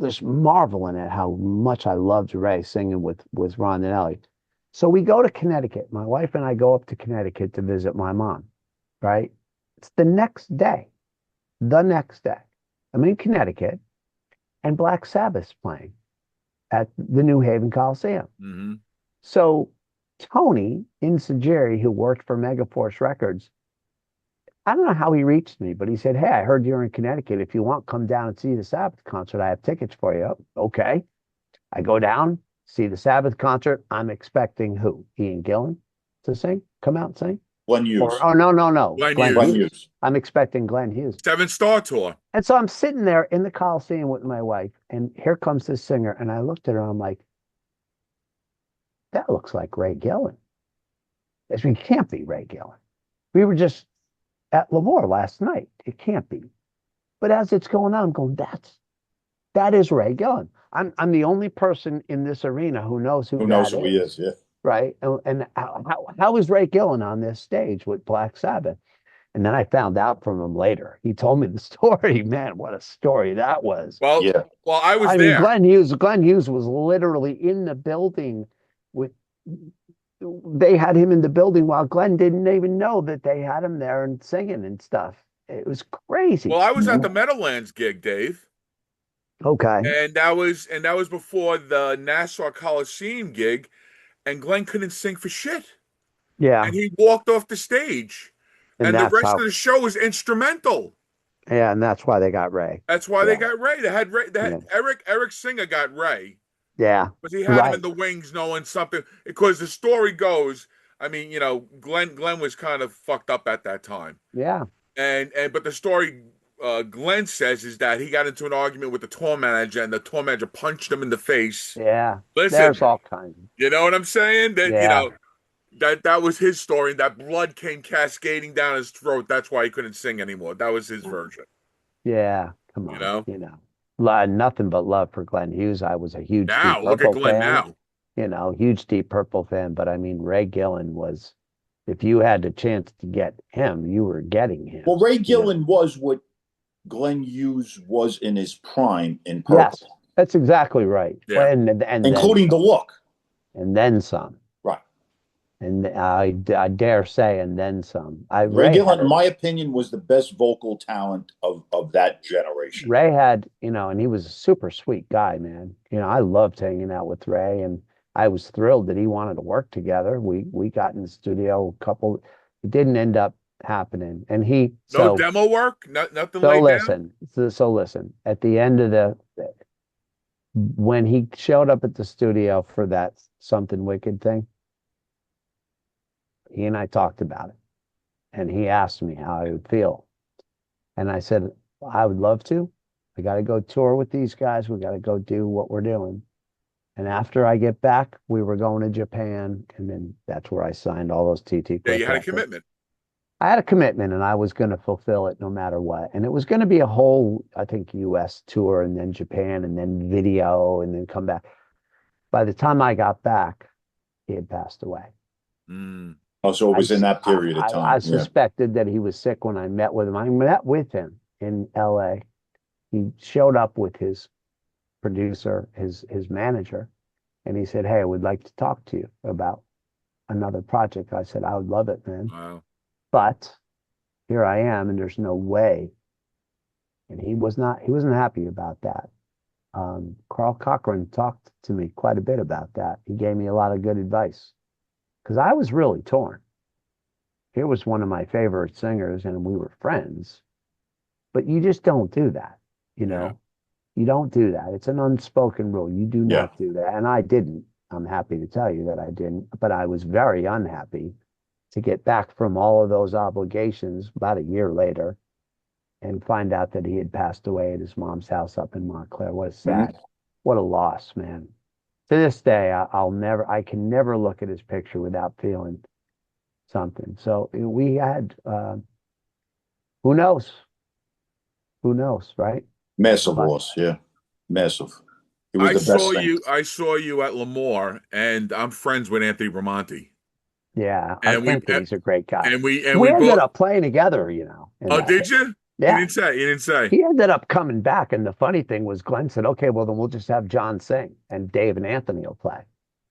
just marveling at how much I loved Ray singing with Ron and Ellie. So we go to Connecticut. My wife and I go up to Connecticut to visit my mom, right? It's the next day. The next day. I'm in Connecticut, and Black Sabbath's playing at the New Haven Coliseum. Mm-hmm. So Tony Insageri, who worked for Megaforce Records, I don't know how he reached me, but he said, "Hey, I heard you're in Connecticut. If you want, come down and see the Sabbath concert. I have tickets for you." Oh, okay. I go down, see the Sabbath concert. I'm expecting who? Ian Gillan to sing, come out and sing. Glenn Or Hughes. oh no, Glenn Glenn Hughes. Glenn Hughes. Hughes. I'm expecting Glenn Hughes. 7-star tour. And so I'm sitting there in the Coliseum with my wife, and here comes this singer, and I looked at her, and I'm like, that looks like Ray Gillen. I mean, it can't be Ray Gillen. We were just at Lemoore last night. It can't be. But as it's going on, I'm going, that is Ray Gillen. I'm the only person in this arena who knows who Who knows that who he is. is? Yeah. Right. And how is Ray Gillen on this stage with Black Sabbath? And then I found out from him later. He told me the story. Man, what a story that was. Well, Yeah. I was I mean, there. Glenn Hughes was literally in the building with they had him in the building while Glenn didn't even know that they had him there and singing and stuff. It was crazy. Well, I was at the Meadowlands gig, Dave, Okay. and that was before the Nassau Coliseum gig, and Glenn couldn't sing for shit, Yeah. and he walked off the stage, And and the that's rest how of the show was instrumental. yeah, and that's why they got Ray. That's why they Yeah. got Ray. They had Ray. They had Yeah. Eric Singer got Ray, Yeah. but he had him in Right. the wings, knowing something. Because the story goes, I mean, Glenn was kind of fucked up at that time, Yeah. and but the story Glenn says is that he got into an argument with the tour manager, and the tour manager punched him in the face. Yeah. There's Listen, all kinds. you know what I'm saying? That Yeah. that was his story. That blood came cascading down his throat. That's why he couldn't sing anymore. That was his version. Yeah. Come You on. know. Nothing but love for Glenn Hughes. I was a huge Deep Now look at Purple Glenn fan. now. Huge Deep Purple fan. But I mean, Ray Gillen was, if you had the chance to get him, you were getting him. Well, Ray Gillen was what Glenn Hughes was in his prime in Purple. Yes, that's exactly right. Yeah. And including the look. and then some. Right. And I dare say, and then some. Ray Gillen, in my opinion, was the best vocal talent of that generation. Ray had, and he was a super sweet guy, man. I loved hanging out with Ray, and I was thrilled that he wanted to work together. We got in the studio a couple. It didn't end up happening, and No demo work, nothing laid down. So listen. At the end of when he showed up at the studio for that Something Wicked thing, he and I talked about it, and he asked me how I would feel, and I said I would love to. I got to go tour with these guys. We got to go do what we're doing. And after I get back, we were going to Japan, and then that's where I signed all those TT. Yeah, you had a commitment. I had a commitment, and I was going to fulfill it no matter what. And it was going to be a whole, I think, U.S. tour, and then Japan, and then video, and then come back. By the time I got back, he had passed away. Mm. Oh, so it was in that period of time. I suspected that he was sick when I met with him. I met with him in L.A. He showed up with his producer, his manager, and he said, "Hey, I would like to talk to you about another project." I said, "I would love it, man." Wow. But here I am, and there's no way. And he wasn't happy about that. Carl Cochran talked to me quite a bit about that. He gave me a lot of good advice because I was really torn. Here was one of my favorite singers, and we were friends, but you just don't do that. Yeah. You don't do that. It's an unspoken rule. You do not do that. And I didn't. I'm happy to tell you that I didn't, but I was very unhappy to get back from all of those obligations about a year later and find out that he had passed away at his mom's house up in Montclair. What a sad, what a loss, man. To this day, I can never look at his picture without feeling something. So we had, who knows? Who knows, right? Massive loss, yeah. Massive. It was the best thing. I saw you at Lemoore, and I'm friends with Anthony Bramante. Yeah, And Anthony's a great guy. And we ended up playing together, Oh, did you? Yeah. You didn't say. He ended up coming back, and the funny thing was Glenn said, "Okay, well then we'll just have John sing, and Dave and Anthony will play."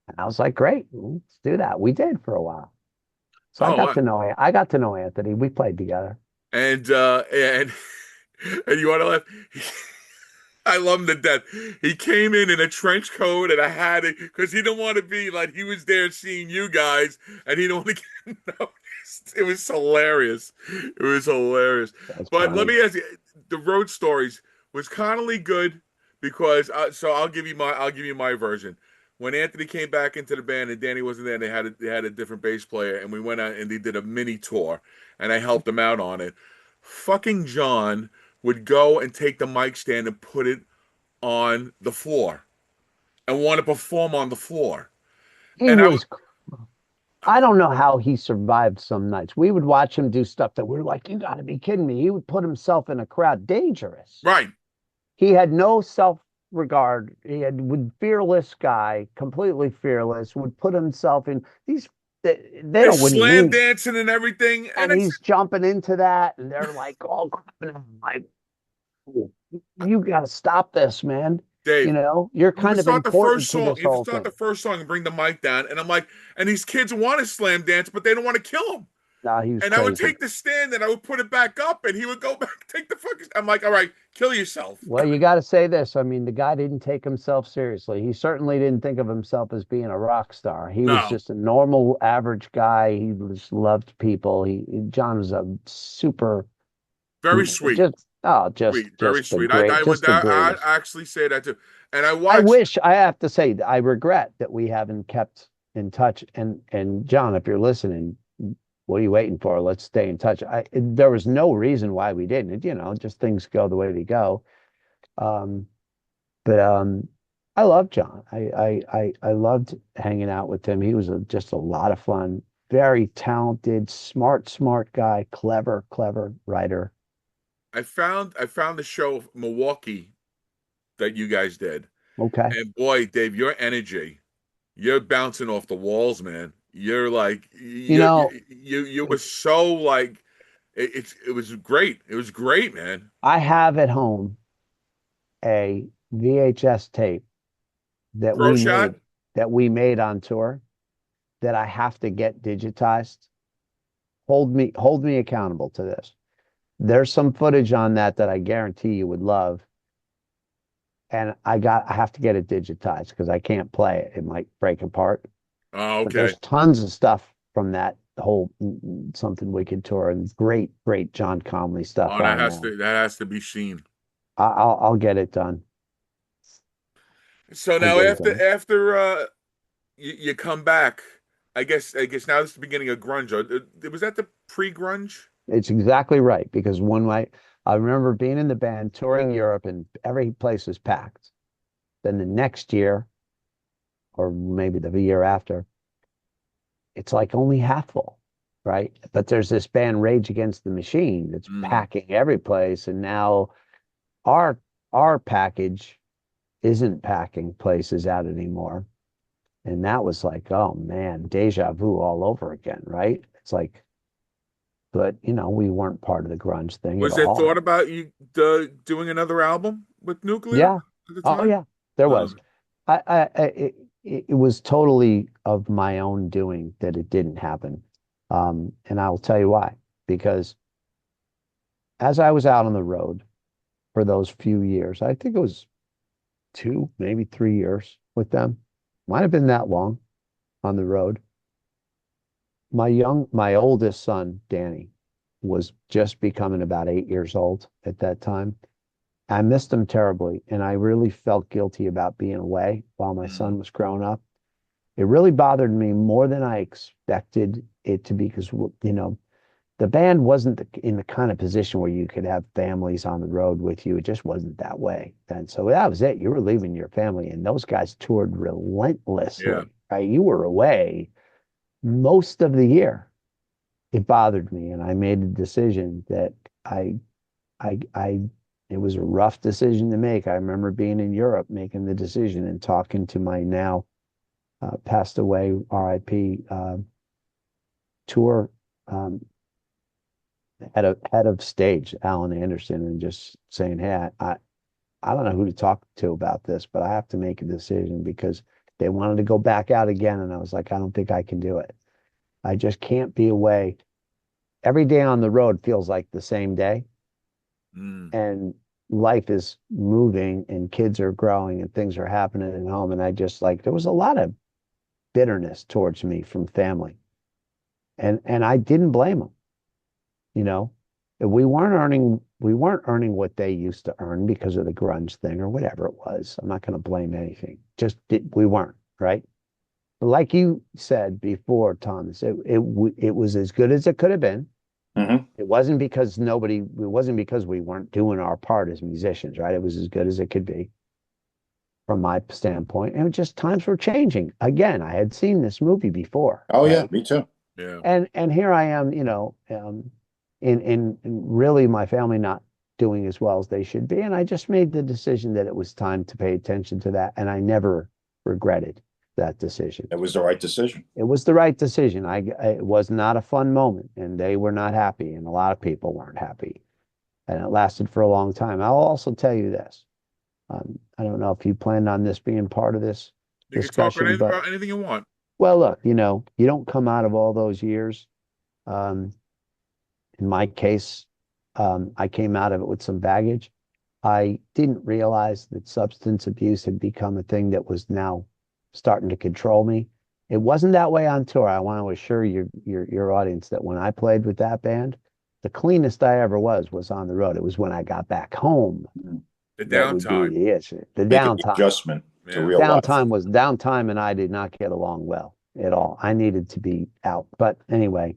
And I was like, "Great, let's do that." We did for a while. So I got to know Anthony. We played together. And and you want to laugh? I love him to death. He came in a trench coat and a hat because he didn't want to be like he was there seeing you guys, and he didn't want to get noticed. It was hilarious. It was hilarious. That's But funny. let me ask you: the road stories was Connolly good? Because so I'll give you my version. when Anthony came back into the band and Danny wasn't there, they had a different bass player, and we went out and they did a mini tour, and I helped them out on it. Fucking John would go and take the mic stand and put it on the floor and want to perform on the floor. He And was, I don't know how he survived some nights. We would watch him do stuff that we're like, you got to be kidding me. He would put himself in a crowd, dangerous. right. He had no self-regard. He had would fearless guy, completely fearless, would put himself in these they They're don't wouldn't slam mean, dancing and everything, and and he's jumping into that, and they're like all grabbing him like, you got to stop this, man. Dave, You're you would kind of start the first important to song. this You would whole start thing. the first song and bring the mic down, and I'm like, and these kids want to slam dance, but they don't want to kill him. Nah, he was And I would crazy. take the stand and I would put it back up, and he would go back, take the fucking. I'm like, all right, kill yourself. Well, you got to say this. I mean, the guy didn't take himself seriously. He certainly didn't think of himself as being a rock star. He was No, just a normal, average guy. He just loved people. John was a super, very sweet, sweet, very just the sweet. great, just the I greatest. actually say that too. And I have to say, I regret that we haven't kept in touch. And John, if you're listening, what are you waiting for? Let's stay in touch. There was no reason why we didn't. Just things go the way they go. Um, but I love John. I loved hanging out with him. He was just a lot of fun. Very talented, smart guy, clever writer. I found the show Milwaukee that you guys did, Okay. and boy, Dave, your energy, you're bouncing off the walls, man. You're like you were so like it was great. It was great, man. I have at home a VHS tape that Pro shot. we made on tour that I have to get digitized. Hold me accountable to this. There's some footage on that I guarantee you would love. And I have to get it digitized because I can't play it. It might break apart. Oh, But okay. there's tons of stuff from that whole Something Wicked tour and great John Conley stuff Oh, on that has to be seen. I'll get it done. So I'll now get it done. after you come back, I guess now this is the beginning of grunge. Was that the pre-grunge? It's exactly right because I remember being in the band touring Europe and every place was packed. Then the next year, or maybe the year after, it's like only half full, right? But there's this band Rage Against the Machine that's packing every place, and now our package isn't packing places out anymore. And that was like, oh man, deja vu all over again, right? It's like, but we weren't part of the grunge thing at Was there thought all. about you doing another album with Nuclear Yeah. at the Oh time? yeah, there was. It was totally of my own doing that it didn't happen. And I'll tell you why. Because as I was out on the road for those few years, I think it was 2, maybe 3 years with them. Might have been that long on the road. My oldest son, Danny, was just becoming about 8 years old at that time. I missed him terribly, and I really felt guilty about being away while my son was growing up. It really bothered me more than I expected it to be because, the band wasn't in the kind of position where you could have families on the road with you. It just wasn't that way. And so that was it. You were leaving your family, and those guys toured relentlessly, right? You were away most of the year. It bothered me, and I made a decision that it was a rough decision to make. I remember being in Europe making the decision and talking to my now passed away RIP tour head of stage, Alan Anderson, and just saying, hey, I don't know who to talk to about this, but I have to make a decision because they wanted to go back out again. And I was like, I don't think I can do it. I just can't be away. Every day on the road feels like the same day. And life is moving and kids are growing and things are happening at home. And I just there was a lot of bitterness towards me from family. And I didn't blame them. We weren't earning what they used to earn because of the grunge thing or whatever it was. I'm not going to blame anything. We weren't. right? But like you said before, Thomas, it was as good as it could have been. Hmm. It wasn't because we weren't doing our part as musicians, right? It was as good as it could be from my standpoint. And just times were changing. Again, I had seen this movie before, Oh yeah, right? me too. Yeah. And here I am, in really my family not doing as well as they should be. And I just made the decision that it was time to pay attention to that. And I never regretted that decision. It was the right decision. It was the right decision. It was not a fun moment, and they were not happy, and a lot of people weren't happy. And it lasted for a long time. I'll also tell you this. I don't know if you planned on this being part of this You can talk discussion, but about anything you want. well, look, you don't come out of all those years. Um, in my case, I came out of it with some baggage. I didn't realize that substance abuse had become a thing that was now starting to control me. It wasn't that way on tour. I want to assure your audience that when I played with that band, the cleanest I ever was on the road. It was when I got back home The that would be downtime. the issue. The Making the downtime. adjustment to Yeah. real life. Downtime and I did not get along well at all. I needed to be out. But anyway,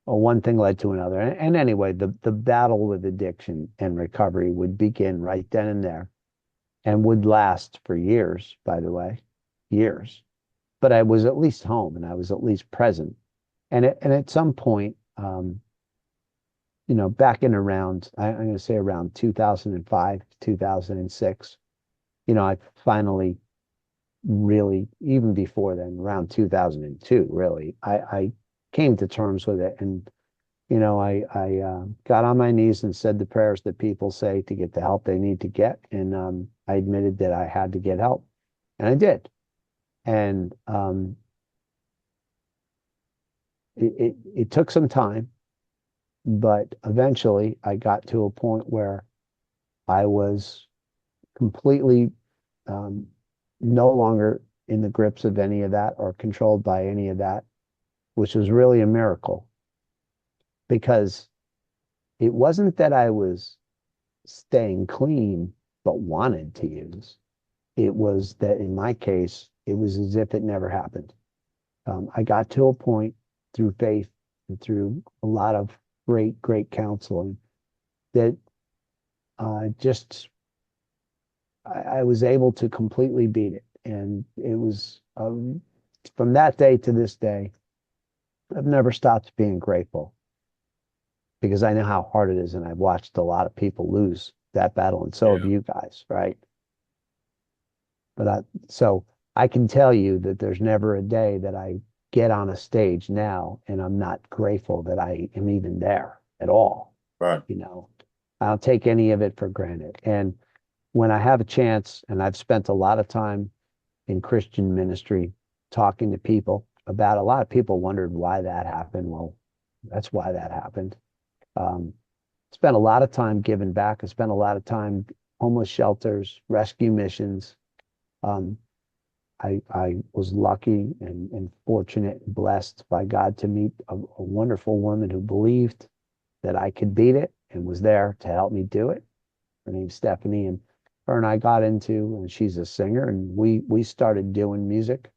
well, one thing led to another. And anyway, the battle with addiction and recovery would begin right then and there and would last for years, by the way, years. But I was at least home and I was at least present. And at some point, back in around, I'm going to say around 2005, 2006, I finally really, even before then, around 2002, really, I came to terms with it. And, I got on my knees and said the prayers that people say to get the help they need to get. And I admitted that I had to get help. And I did. And it took some time, but eventually I got to a point where I was completely no longer in the grips of any of that or controlled by any of that, which was really a miracle because it wasn't that I was staying clean but wanted to use. It was that in my case, it was as if it never happened. I got to a point through faith and through a lot of great counseling that just I was able to completely beat it. And it was from that day to this day, I've never stopped being grateful because I know how hard it is. And I've watched a lot of people lose that battle. And so have you guys, right? So I can tell you that there's never a day that I get on a stage now and I'm not grateful that I am even there at all. Right. I don't take any of it for granted. And when I have a chance, and I've spent a lot of time in Christian ministry talking to people about, a lot of people wondered why that happened. Well, that's why that happened. Spent a lot of time giving back. I spent a lot of time homeless shelters, rescue missions. I was lucky and fortunate and blessed by God to meet a wonderful woman who believed that I could beat it and was there to help me do it. Her name's Stephanie, and her and I got into, and she's a singer, and we started doing music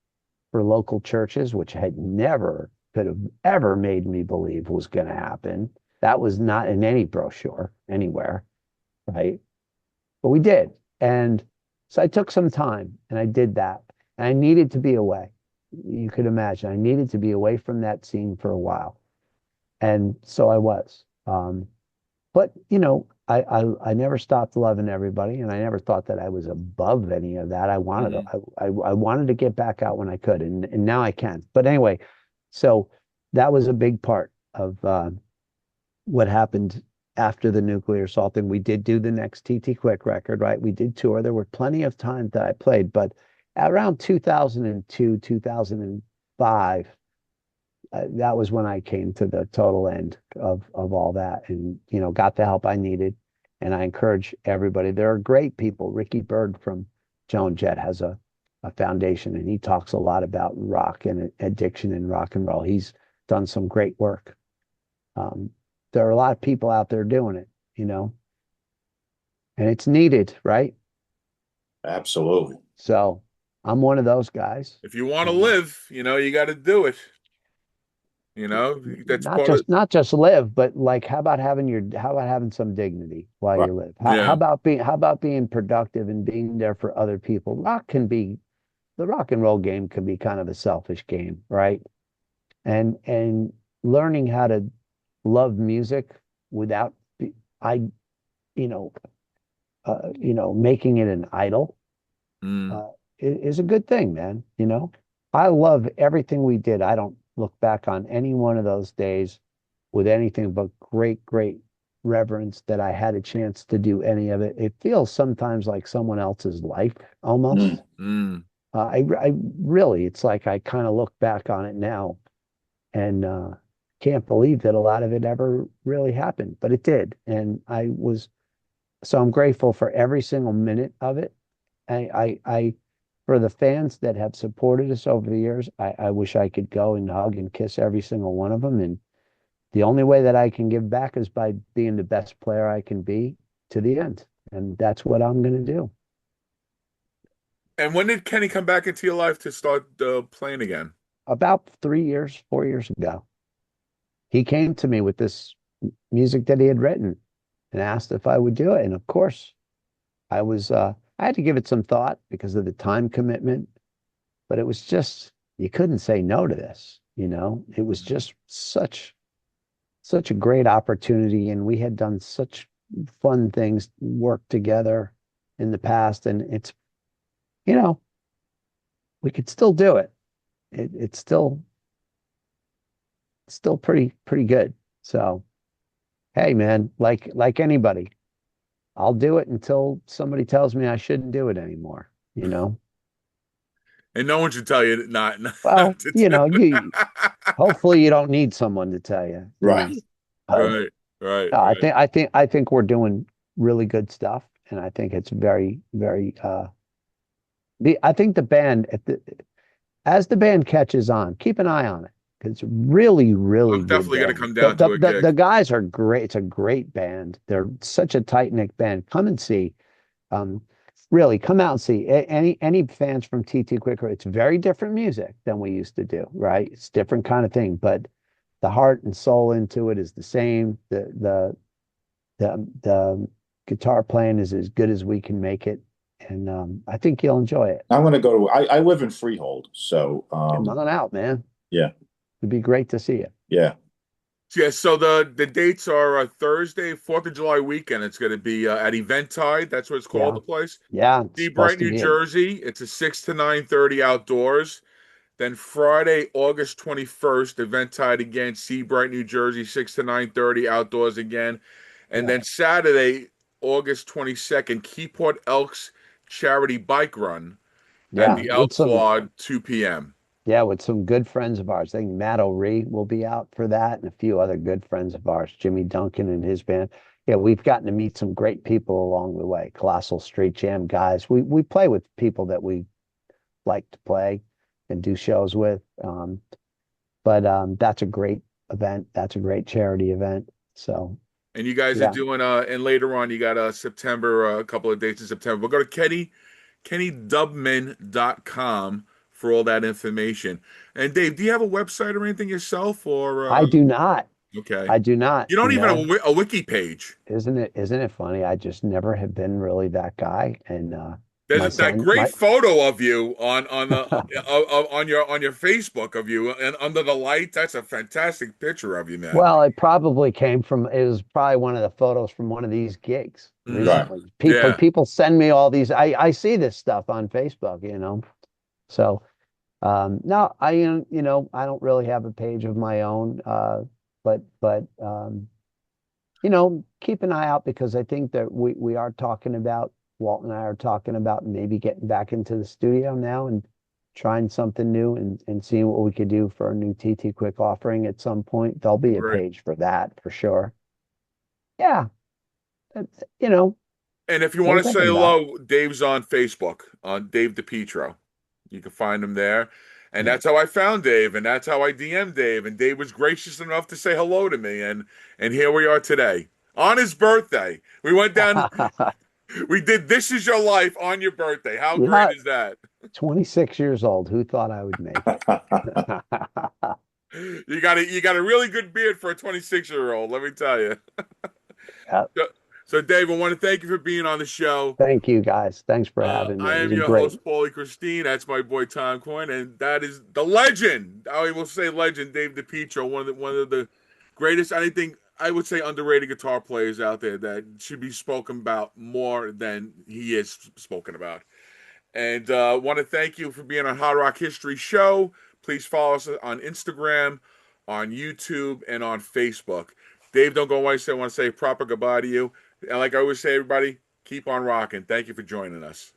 for local churches, which had never could have ever made me believe was going to happen. That was not in any brochure anywhere, right? But we did. And so I took some time and I did that. And I needed to be away. You could imagine I needed to be away from that scene for a while. And so I was. But I never stopped loving everybody, and I never thought that I was above any of that. I wanted I wanted to get back out when I could, and now I can. But anyway, so that was a big part of what happened after the nuclear assault thing. We did do the next TT Quick record, right? We did tour. There were plenty of times that I played, but around 2002, 2005, that was when I came to the total end of all that, and got the help I needed. And I encourage everybody. There are great people. Ricky Bird from Joan Jett has a foundation, and he talks a lot about rock and addiction and rock and roll. He's done some great work. There are a lot of people out there doing it, and it's needed, right? Absolutely. So I'm one of those guys. If you want to And live, you got to do it. That's not part of. just live, but like how about having some dignity while Right. you live? Yeah. How about being productive and being there for other people? The rock and roll game can be kind of a selfish game, right? And learning how to love music without I you know making it an idol Mm. is a good thing, man. I love everything we did. I don't look back on any one of those days with anything but great reverence that I had a chance to do any of it. It feels sometimes like someone else's life Mm. almost. Mm. I really, it's like I kind of look back on it now and can't believe that a lot of it ever really happened, but it did. And so I'm grateful for every single minute of it. For the fans that have supported us over the years, I wish I could go and hug and kiss every single one of them. And the only way that I can give back is by being the best player I can be to the end. And that's what I'm going to do. And when did Kenny come back into your life to start playing again? About 3 years, 4 years ago, he came to me with this music that he had written and asked if I would do it. And of course, I had to give it some thought because of the time commitment, but it was just, you couldn't say no to this. It was just such a great opportunity. And we had done such fun things, worked together in the past. And you know, we could still do it. It's still pretty good. So, hey, man, like anybody, I'll do it until somebody tells me I shouldn't do it anymore, you know? And no one should tell you not Well, to do you it. hopefully you don't need someone to tell you. Right. Um, Right, right, no, right. I think we're doing really good stuff, and I think it's very I think the band as the band catches on, keep an eye on it. 'Cause it's really I'm good definitely going to band. come down to a The gig. guys are great. It's a great band. They're such a tight-knit band. Come and see. Um, really, come out and see. Any fans from TT Quicker. It's very different music than we used to do, right? It's different kind of thing, but the heart and soul into it is the same. The guitar playing is as good as we can make it, and I think you'll enjoy it. I'm going to go to, I live in Freehold. So, Come on out, man. yeah, It'd be great to see you. yeah, Yeah, so the dates are Thursday, 4th of July weekend. It's going to be at Eventide. That's what it's called, Yeah. the place. Yeah, it's Seabright, supposed to New be Jersey. It's a 6 to 9:30 outdoors. Then Friday, August 21st, Eventide again, Seabright, New Jersey, 6 to 9:30 outdoors again. And yeah, then Saturday, August 22nd, Keyport Elks Charity Bike Run at yeah, the Elk Quad, 2 p.m. with some good friends of ours. I think Matt O'Ree will be out for that, and a few other good friends of ours, Jimmy Duncan and his band. Yeah, we've gotten to meet some great people along the way. Colossal Street Jam guys. We play with people that we like to play and do shows with. But that's a great event. That's a great charity event. So And you guys are yeah, doing and later on you got September, a couple of dates in September. We'll go to KennyDubman.com for all that information. And Dave, do you have a website or anything yourself or I do not. okay. I do not. You don't even have a wiki page. Isn't it funny? I just never have been really that guy. And my There's that son, great my photo of you on the on your Facebook of you and under the light. That's a fantastic picture of you, man. well, it was probably one of the photos from one of these gigs right. recently. Yeah, People send me all these. I see this stuff on Facebook, So no, I don't really have a page of my own. But keep an eye out because I think that we are talking about Walt and I are talking about maybe getting back into the studio now and trying something new and seeing what we could do for a new TT Quick offering at some point. There'll be a great. page for that for sure. Yeah, that's, you know, And if you we're want to say thinking about it. hello, Dave's on Facebook, on Dave Dipietro. You can find him there. And Yeah. that's how I found Dave, and that's how I DM'd Dave. And Dave was gracious enough to say hello to me. And here we are today. On his birthday. We went down, we did This Is Your Life on your birthday. How great Yeah, is that? 26 years old. Who thought I would make it? You got a really good beard for a 26-year-old, let me tell you. Yeah. So, Dave, I want to thank you for being on the show. Thank you guys. Thanks for having me. I It am was a your great. host, Paulie Christine. That's my boy Tom Coyne, and that is the legend. I will say legend, Dave Dipietro, one of the greatest. I think I would say underrated guitar players out there that should be spoken about more than he is spoken about. And want to thank you for being on Hard Rock History Show. Please follow us on Instagram, on YouTube, and on Facebook. Dave, don't go away. I want to say a proper goodbye to you. And like I always say, everybody, keep on rocking. Thank you for joining us.